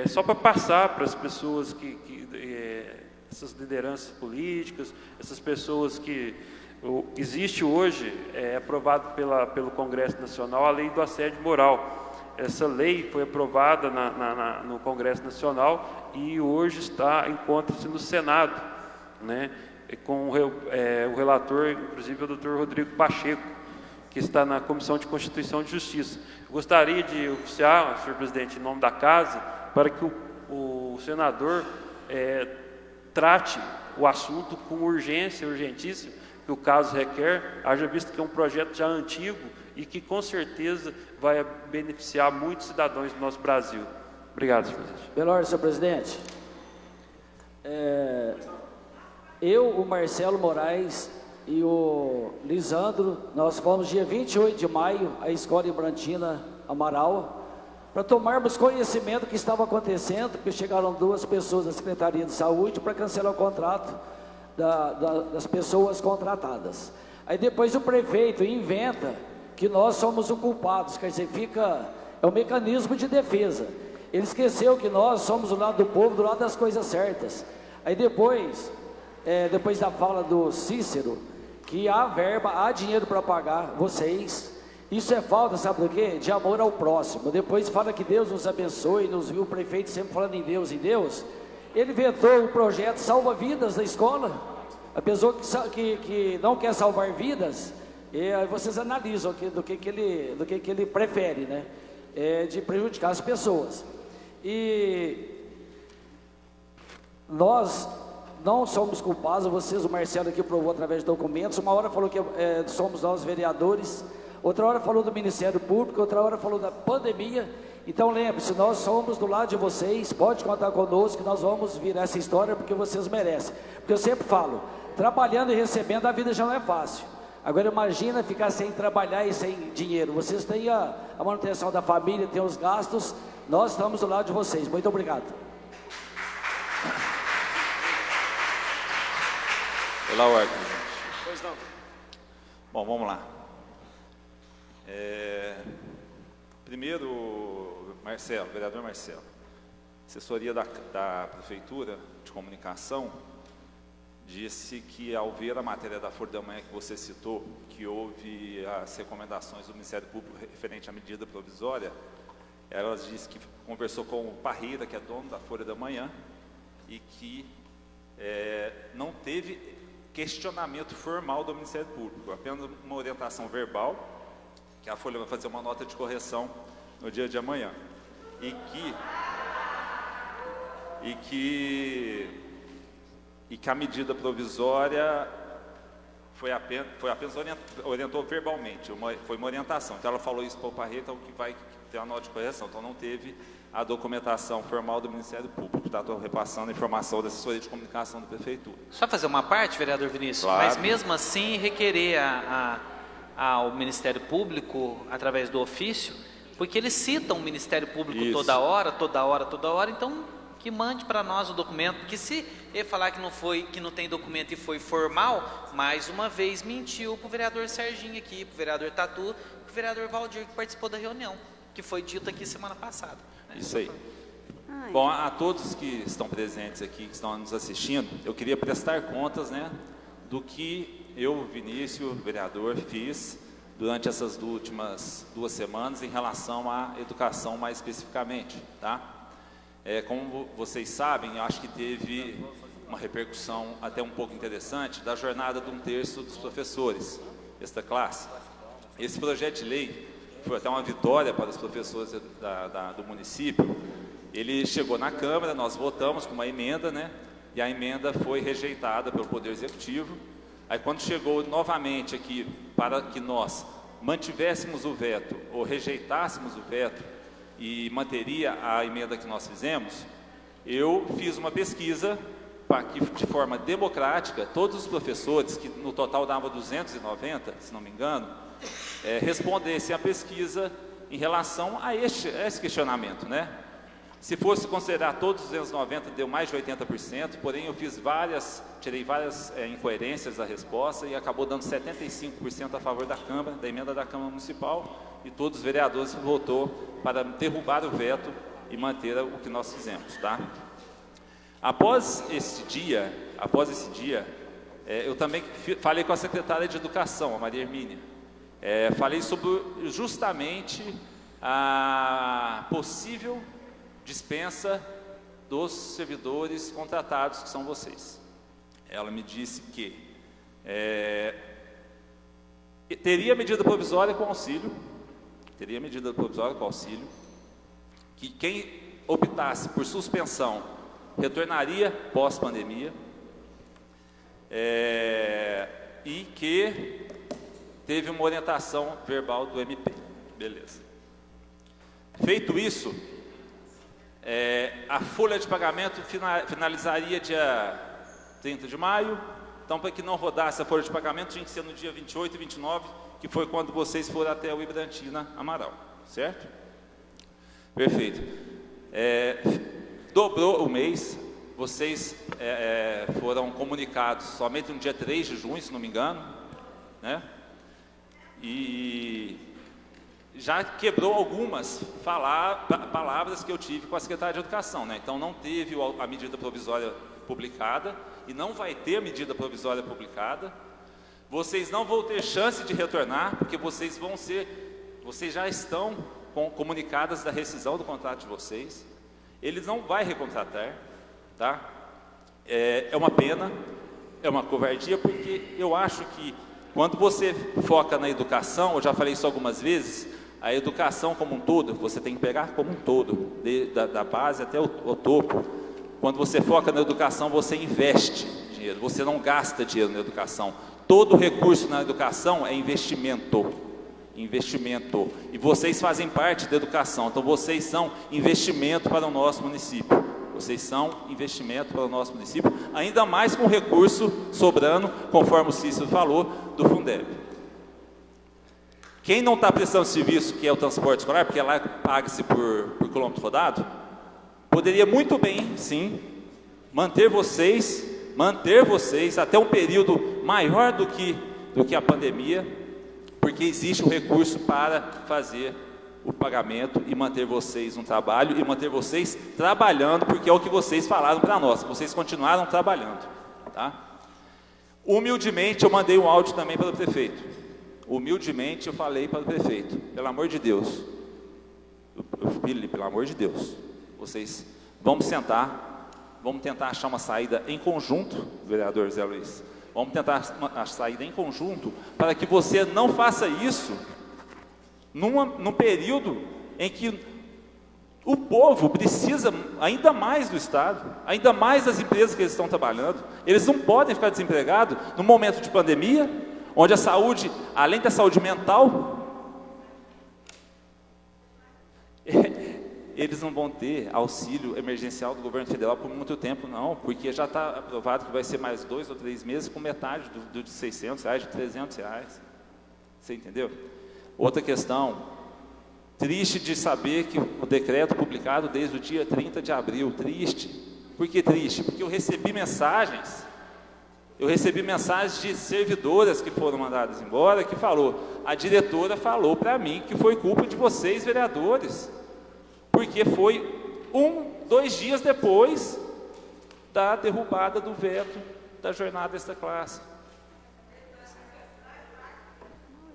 só para passar para as pessoas essas lideranças políticas, essas pessoas que existe hoje, aprovado pelo Congresso Nacional, a lei do assédio moral. Essa lei foi aprovada no Congresso Nacional e hoje encontra-se no Senado, né, com o relator, inclusive o doutor Rodrigo Pacheco, que está na Comissão de Constituição e Justiça. Eu gostaria de oficiar, senhor presidente, em nome da Casa, para que o senador trate o assunto com urgência, urgentíssimo, que o caso requer, haja visto que é um projeto já antigo e que com certeza vai beneficiar muitos cidadãos do nosso Brasil. Obrigado, senhor presidente. Pela ordem, senhor presidente. Eu, o Marcelo Moraes e o Lisandro, nós fomos dia 28 de maio à Escola Ibrantina Amaral, para tomarmos conhecimento do que estava acontecendo, porque chegaram 2 pessoas da Secretaria de Saúde para cancelar o contrato das pessoas contratadas. Aí depois o prefeito inventa que nós somos os culpados, quer dizer, é um mecanismo de defesa. Ele esqueceu que nós somos do lado do povo, do lado das coisas certas. Aí depois da fala do Cícero, que há verba, há dinheiro para pagar vocês. Isso é falta, sabe do quê? De amor ao próximo. Depois fala que Deus nos abençoe, nos viu o prefeito sempre falando em Deus. Ele inventou o projeto Salva Vidas da escola. A pessoa que não quer salvar vidas, aí vocês analisam do que ele prefere, né? De prejudicar as pessoas. E nós não somos culpados, vocês, o Marcelo aqui provou através de documentos. Uma hora falou que somos nós vereadores, outra hora falou do Ministério Público, outra hora falou da pandemia. Então lembre-se, nós somos do lado de vocês, pode contar conosco que nós vamos virar essa história porque vocês merecem. Porque eu sempre falo, trabalhando e recebendo a vida já não é fácil. Agora imagina ficar sem trabalhar e sem dinheiro. Vocês têm a manutenção da família, têm os gastos, nós estamos do lado de vocês. Muito obrigado. Pela ordem, gente. Pois não. Bom, vamos lá. Primeiro, Marcelo, vereador Marcelo, assessoria da Prefeitura de Comunicação disse que, ao ver a matéria da Folha da Manhã que você citou, que houve as recomendações do Ministério Público referente à medida provisória, ela disse que conversou com o Parreira, que é dono da Folha da Manhã, e que não teve questionamento formal do Ministério Público, apenas uma orientação verbal, que a Folha vai fazer uma nota de correção no dia de amanhã, e que a medida provisória orientou verbalmente, foi uma orientação. Então ela falou isso para o Parreira, então que vai ter a nota de correção. Então não teve a documentação formal do Ministério Público, tá? Estou repassando a informação da assessoria de comunicação da Prefeitura. Só fazer uma parte, vereador Vinícius, claro. Mas mesmo assim requerer ao Ministério Público, através do ofício, porque eles citam o Ministério Público isso. toda hora, então que mande para nós o documento, porque se ele falar que não tem documento e foi formal, mais uma vez mentiu para o vereador Serginho aqui, para o vereador Tatu, para o vereador Valdir, que participou da reunião, que foi dito aqui semana passada. Né? Isso aí. Bom, a todos que estão presentes aqui, que estão nos assistindo, eu queria prestar contas, né, do que eu, Vinícius, vereador, fiz durante essas últimas 2 semanas em relação à educação mais especificamente, tá? Como vocês sabem, eu acho que teve uma repercussão até um pouco interessante da jornada de 1/3 dos professores desta classe. Esse projeto de lei foi até uma vitória para os professores do município. Ele chegou na Câmara, nós votamos com uma emenda, né? E a emenda foi rejeitada pelo Poder Executivo. Aí quando chegou novamente aqui para que nós mantivéssemos o veto ou rejeitássemos o veto e manteria a emenda que nós fizemos, eu fiz uma pesquisa para que, de forma democrática, todos os professores, que no total dava 290, se não me engano, respondessem à pesquisa em relação a esse questionamento, né? Se fosse considerar todos os 290, deu mais de 80%, porém eu tirei várias incoerências da resposta e acabou dando 75% a favor da Câmara, da emenda da Câmara Municipal, e todos os vereadores votou para derrubar o veto e manter o que nós fizemos, tá? Após esse dia, eu também falei com a secretária de Educação, a Maria Hermínia, falei sobre justamente a possível dispensa dos servidores contratados, que são vocês. Ela me disse que teria medida provisória com auxílio, que quem optasse por suspensão retornaria pós-pandemia, e que teve uma orientação verbal do MP. Beleza. Feito isso, A folha de pagamento finalizaria dia 30 de maio, então para que não rodasse a folha de pagamento tinha que ser no dia 28 e 29, que foi quando vocês foram até o Ibrantina Amaral, certo? Perfeito. Dobrou o mês, vocês foram comunicados somente no dia 3 de junho, se não me engano, né? E já quebrou algumas palavras que eu tive com a Secretaria de Educação, né? Então não teve a medida provisória publicada e não vai ter medida provisória publicada. Vocês não vão ter chance de retornar, porque vocês já estão comunicadas da rescisão do contrato de vocês. Eles não vão recontratar, tá? É uma pena, é uma covardia, porque eu acho que quando você foca na educação, eu já falei isso algumas vezes, a educação como um todo, você tem que pegar como um todo, da base até o topo. Quando você foca na educação, você investe dinheiro, você não gasta dinheiro na educação. Todo recurso na educação é investimento. E vocês fazem parte da educação, então vocês são investimento para o nosso município. Vocês são investimento para o nosso município, ainda mais com recurso sobrando, conforme o Cícero falou, do Fundeb. Quem não está prestando serviço, que é o transporte escolar, porque lá paga-se por quilômetro rodado, poderia muito bem, sim, manter vocês até um período maior do que a pandemia, porque existe o recurso para fazer o pagamento e manter vocês no trabalho e manter vocês trabalhando, porque é o que vocês falaram para nós, vocês continuaram trabalhando, tá? Humildemente eu mandei um áudio também para o prefeito. Humildemente eu falei para o prefeito, pelo amor de Deus, pelo amor de Deus, vocês vamos sentar, vamos tentar achar uma saída em conjunto, vereador Zé Luiz, vamos tentar a saída em conjunto para que você não faça isso num período em que o povo precisa ainda mais do Estado, ainda mais das empresas que eles estão trabalhando. Eles não podem ficar desempregados no momento de pandemia, onde a saúde, além da saúde mental, eles não vão ter auxílio emergencial do governo federal por muito tempo, não, porque já está aprovado que vai ser mais 2 ou 3 meses com metade de R$600, de R$300. Você entendeu? Outra questão, triste de saber que o decreto publicado desde o dia 30 de abril, triste. Por que triste? Porque eu recebi mensagens de servidoras que foram mandadas embora, que a diretora falou para mim que foi culpa de vocês, vereadores, porque foi 2 dias depois da derrubada do veto da jornada desta classe.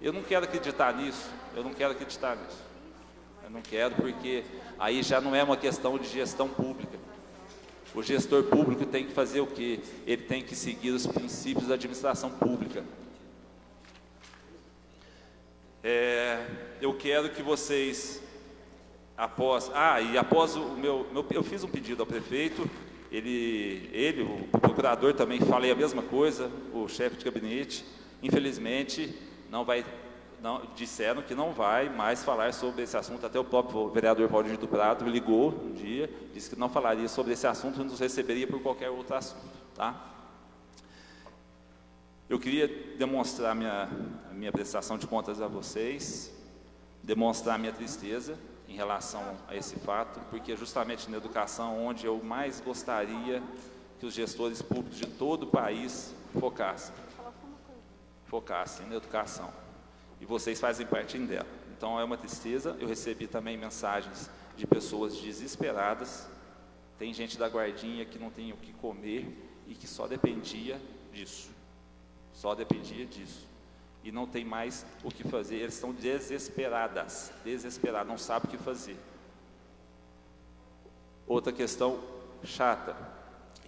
Eu não quero acreditar nisso, eu não quero, porque aí já não é uma questão de gestão pública. O gestor público tem que fazer o quê? Ele tem que seguir os princípios da administração pública. Eu quero que vocês, após eu fiz um pedido ao prefeito, o procurador também falei a mesma coisa, o chefe de gabinete, infelizmente, disseram que não vai mais falar sobre esse assunto. Até o próprio vereador Valdir do Prado ligou um dia, disse que não falaria sobre esse assunto e nos receberia por qualquer outro assunto, tá? Eu queria demonstrar a minha prestação de contas a vocês, demonstrar a minha tristeza em relação a esse fato, porque é justamente na educação onde eu mais gostaria que os gestores públicos de todo o país focassem na educação, e vocês fazem parte dela. Então é uma tristeza. Eu recebi também mensagens de pessoas desesperadas, tem gente da guardinha que não tem o que comer e que só dependia disso, e não tem mais o que fazer, eles estão desesperados, não sabem o que fazer. Outra questão chata,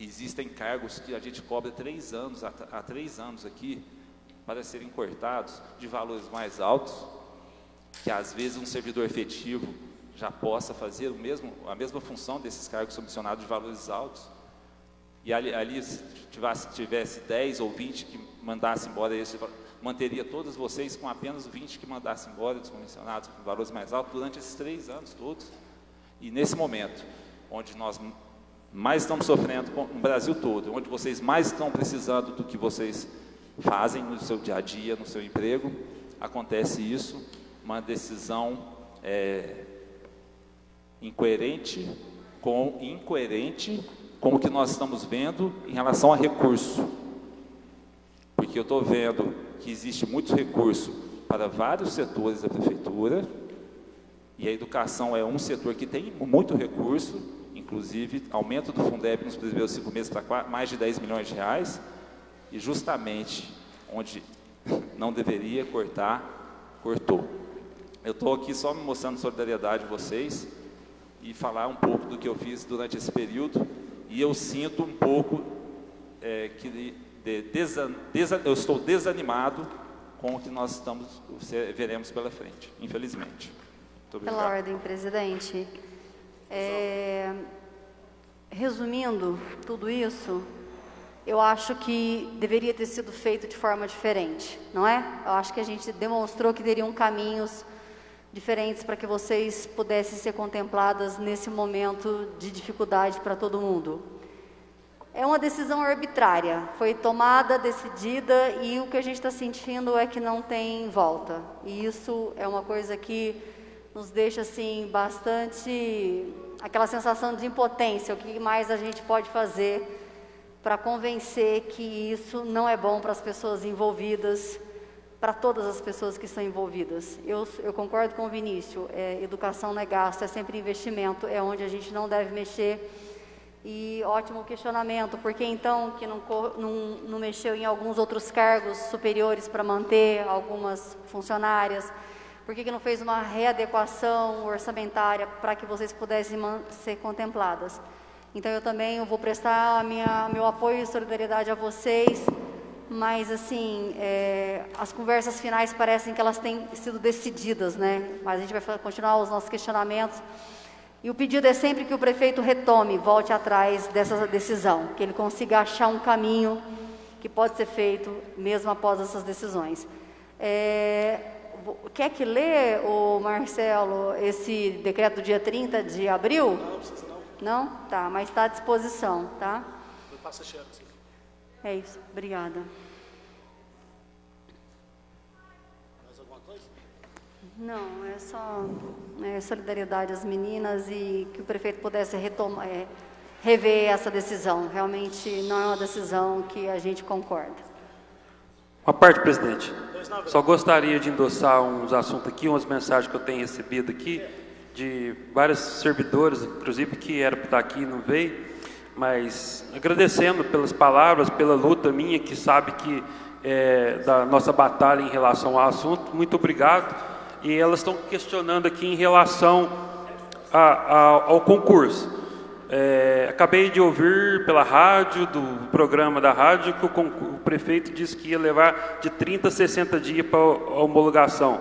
existem cargos que a gente cobra há 3 anos aqui, para serem cortados de valores mais altos, que às vezes um servidor efetivo já possa fazer a mesma função desses cargos comissionados de valores altos, e ali se tivesse 10 ou 20 que mandassem embora, manteria todos vocês com apenas 20 que mandassem embora dos comissionados com valores mais altos durante esses 3 anos todos. E nesse momento, onde nós mais estamos sofrendo no Brasil todo, onde vocês mais estão precisando do que vocês fazem no seu dia a dia, no seu emprego, acontece isso, uma decisão incoerente com o que nós estamos vendo em relação a recurso. Porque eu estou vendo que existe muito recurso para vários setores da prefeitura, e a educação é um setor que tem muito recurso, inclusive aumento do Fundeb nos primeiros 5 meses para mais de 10 milhões de reais, e justamente onde não deveria cortar, cortou. Eu estou aqui só me mostrando solidariedade a vocês e falar um pouco do que eu fiz durante esse período, e eu sinto um pouco eu estou desanimado com o que nós veremos pela frente, infelizmente. Muito obrigado. Pela ordem, presidente. Resumindo tudo isso, eu acho que deveria ter sido feito de forma diferente, não é? Eu acho que a gente demonstrou que teriam caminhos diferentes para que vocês pudessem ser contempladas nesse momento de dificuldade para todo mundo. É uma decisão arbitrária, foi tomada, decidida, e o que a gente está sentindo é que não tem volta. E isso é uma coisa que nos deixa assim bastante aquela sensação de impotência. O que mais a gente pode fazer para convencer que isso não é bom para as pessoas envolvidas, para todas as pessoas que estão envolvidas? Eu concordo com o Vinícius, educação não é gasto, é sempre investimento, é onde a gente não deve mexer. E ótimo questionamento, porque então que não mexeu em alguns outros cargos superiores para manter algumas funcionárias? Por que não fez uma readequação orçamentária para que vocês pudessem ser contempladas? Então eu também vou prestar meu apoio e solidariedade a vocês, mas assim, as conversas finais parecem que elas têm sido decididas, né? Mas a gente vai continuar os nossos questionamentos. E o pedido é sempre que o prefeito retome, volte atrás dessa decisão, que ele consiga achar um caminho que pode ser feito mesmo após essas decisões. Quer que lê, o Marcelo, esse decreto do dia 30 de abril? Não, precisa não. Não? Tá, mas está à disposição, tá? Passa cheiro, sim. É isso, obrigada. Mais alguma coisa? Não, é só solidariedade às meninas e que o prefeito pudesse rever essa decisão. Realmente não é uma decisão que a gente concorda. Uma parte, presidente. Só gostaria de endossar uns assuntos aqui, umas mensagens que eu tenho recebido aqui, de vários servidores, inclusive, que era para estar aqui e não veio, mas agradecendo pelas palavras, pela luta minha, que sabe que da nossa batalha em relação ao assunto. Muito obrigado. E elas estão questionando aqui em relação ao concurso. Acabei de ouvir pela rádio, do programa da rádio, que o prefeito disse que ia levar de 30 a 60 dias para a homologação.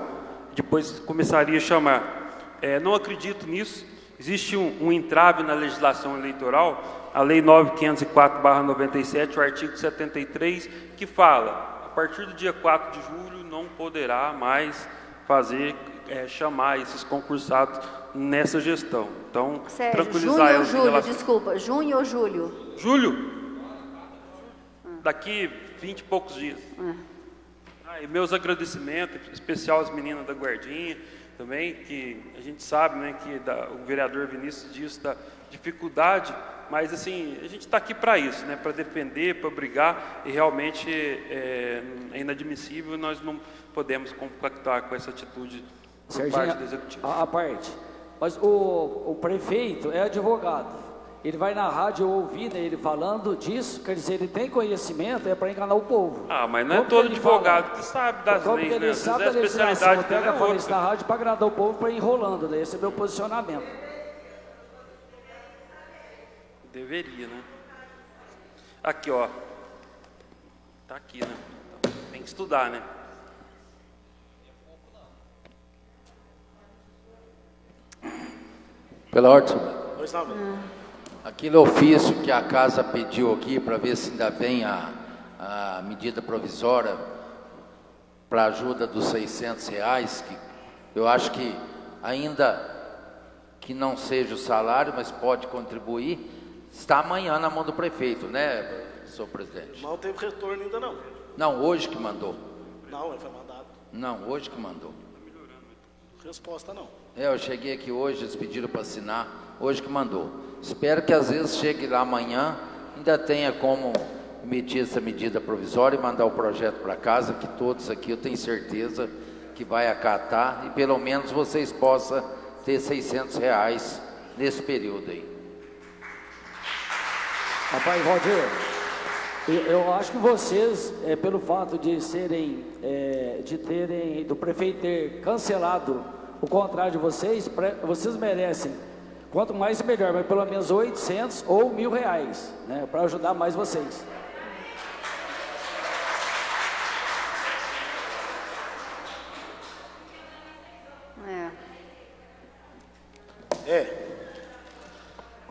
Depois começaria a chamar. Não acredito nisso. Existe um entrave na legislação eleitoral, a Lei 9.504/97, o artigo 73, que fala, a partir do dia 4 de julho não poderá mais chamar esses concursados nessa gestão. Então, Sérgio, tranquilizar junho ou julho, desculpa, junho ou julho? Julho. Daqui 20 e poucos dias. E meus agradecimentos, em especial às meninas da Guardinha, também, que a gente sabe, né, que o vereador Vinícius disse da dificuldade, mas assim, a gente está aqui para isso, né, para defender, para brigar, e realmente é inadmissível, nós não podemos compactuar com essa atitude por parte do Executivo. A parte, mas o prefeito é advogado, ele vai na rádio ouvir, né, ele falando disso, quer dizer, ele tem conhecimento, é para enganar o povo. Mas não é todo advogado que sabe das leis, né? Ele sabe da legislação, pega a folha na rádio para agradar o povo, para ir enrolando, né? Esse é o meu posicionamento. Deveria, né? Aqui, ó. Tá aqui, né? Tem que estudar, né? Pela ordem. Aqui no ofício que a casa pediu aqui, para ver se ainda vem a medida provisória para ajuda dos R$600, que eu acho que ainda que não seja o salário, mas pode contribuir, está amanhã na mão do prefeito, né, senhor presidente? Não teve retorno ainda não. Não, hoje que mandou. Não, ele foi mandado. Não, hoje que mandou. Resposta não. Eu cheguei aqui hoje, eles pediram para assinar, hoje que mandou. Espero que às vezes chegue lá amanhã, ainda tenha como emitir essa medida provisória e mandar o projeto para casa, que todos aqui eu tenho certeza que vai acatar e pelo menos vocês possam ter R$600 nesse período aí. Rapaz, Valdir, eu acho que vocês, pelo fato de serem, do prefeito ter cancelado o contrato de vocês, vocês merecem, quanto mais melhor, mas pelo menos 800 ou R$1.000, né, para ajudar mais vocês.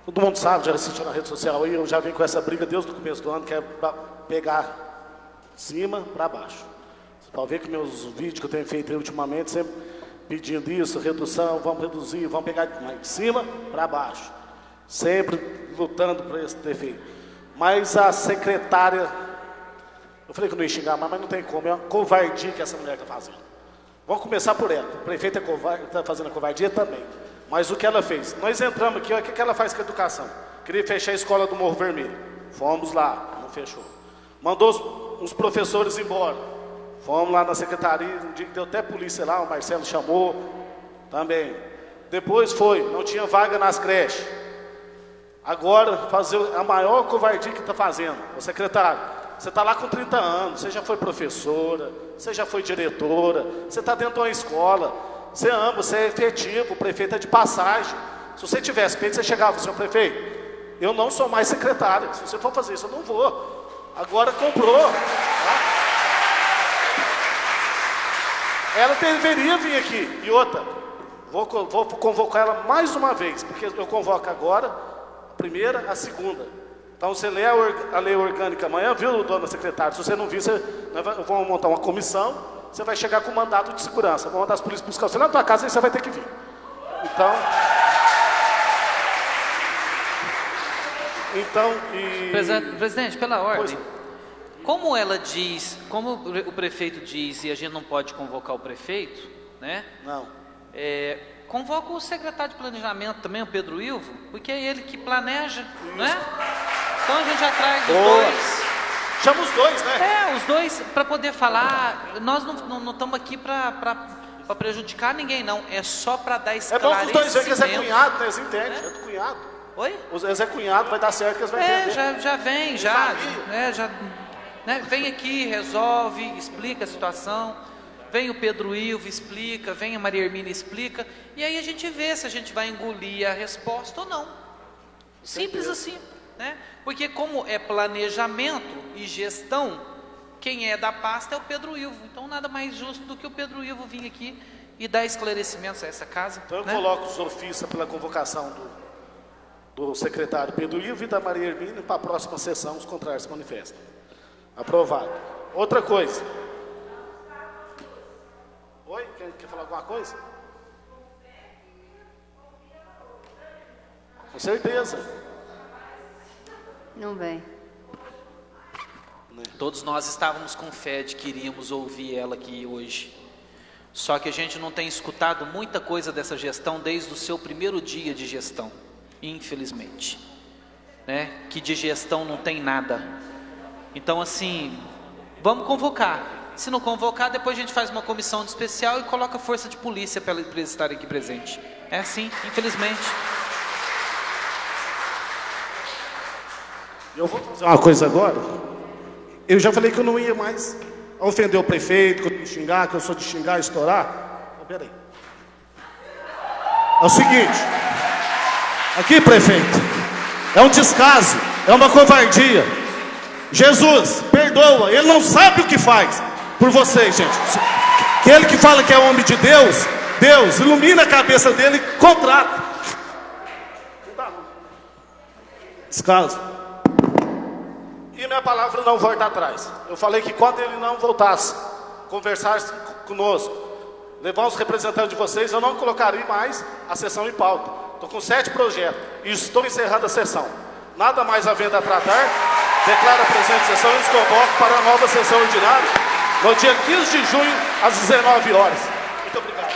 Todo mundo sabe, já assistiu na rede social aí, eu já venho com essa briga desde o começo do ano, que é para pegar de cima para baixo. Você pode ver que meus vídeos que eu tenho feito aí ultimamente, sempre pedindo isso, redução, vamos reduzir, vamos pegar de cima para baixo. Sempre lutando por esse defeito. Mas a secretária, eu falei que não ia xingar mais, mas não tem como, é uma covardia que essa mulher está fazendo. Vamos começar por ela. O prefeito é covarde, está fazendo a covardia também. Mas o que ela fez? Nós entramos aqui, olha o que ela faz com a educação. Queria fechar a escola do Morro Vermelho. Fomos lá, não fechou. Mandou uns professores embora. Fomos lá na secretaria, um dia que deu até polícia lá, o Marcelo chamou também. Depois não tinha vaga nas creches. Agora, fazer a maior covardia que está fazendo. Ô secretário, você está lá com 30 anos, você já foi professora, você já foi diretora, você está dentro de uma escola. Você ama, você é efetivo, o prefeito é de passagem. Se você tivesse peito, você chegava, senhor prefeito, eu não sou mais secretária, se você for fazer isso, eu não vou. Agora comprou. Tá? Ela deveria vir aqui. E outra, vou convocar ela mais uma vez, porque eu convoco agora, a primeira, a segunda. Então você lê a lei orgânica amanhã, viu, dona secretária? Se você não vir, nós vamos montar uma comissão. Você vai chegar com mandato de segurança. Vou mandar as polícias buscar você lá na tua casa e você vai ter que vir. Presidente, pela ordem, como ela diz, como o prefeito diz e a gente não pode convocar o prefeito, né? Não. Convoca o secretário de planejamento também, o Pedro Ilvo, porque é ele que planeja, né? Então a gente já traz os dois. Chama os dois, né? Os dois, para poder falar. Nós não estamos aqui para prejudicar ninguém, não. É só para dar esclarecimento. É bom que os dois veem que eles é cunhado, né? Eles entendem, é do cunhado. Oi? Eles é cunhado, vai dar certo que eles vão entender. Já vem, né? Vem aqui, resolve, explica a situação. Vem o Pedro Ilvo, explica. Vem a Maria Hermínia, explica. E aí a gente vê se a gente vai engolir a resposta ou não. Simples assim. Né? Porque como é planejamento e gestão, quem é da pasta é o Pedro Ilvo. Então nada mais justo do que o Pedro Ilvo vir aqui e dar esclarecimentos a essa casa. Então eu coloco os ofícios pela convocação do secretário Pedro Ilvo e da Maria Hermínia para a próxima sessão, os contrários se manifestam. Aprovado. Outra coisa. Oi? Quer falar alguma coisa? Com certeza. Não vem. Todos nós estávamos com fé de que iríamos ouvir ela aqui hoje. Só que a gente não tem escutado muita coisa dessa gestão desde o seu primeiro dia de gestão, infelizmente. Né? Que de gestão não tem nada. Então assim, vamos convocar. Se não convocar, depois a gente faz uma comissão especial e coloca força de polícia para eles estarem aqui presentes. É assim, infelizmente. Eu vou fazer uma coisa agora. Eu já falei que eu não ia mais ofender o prefeito, que eu ia xingar, que eu sou de xingar e estourar. Mas peraí. É o seguinte. Aqui, prefeito. É um descaso. É uma covardia. Jesus, perdoa. Ele não sabe o que faz por vocês, gente. Aquele que fala que é homem de Deus, Deus ilumina a cabeça dele e contrata. Descaso. E minha palavra não volta atrás. Eu falei que quando ele não voltasse, conversasse conosco, levar os representantes de vocês, eu não colocaria mais a sessão em pauta. Estou com 7 projetos e estou encerrando a sessão. Nada mais havendo a tratar, declaro a presente sessão e os convoco para a nova sessão ordinária no dia 15 de junho, às 19 horas. Muito obrigado.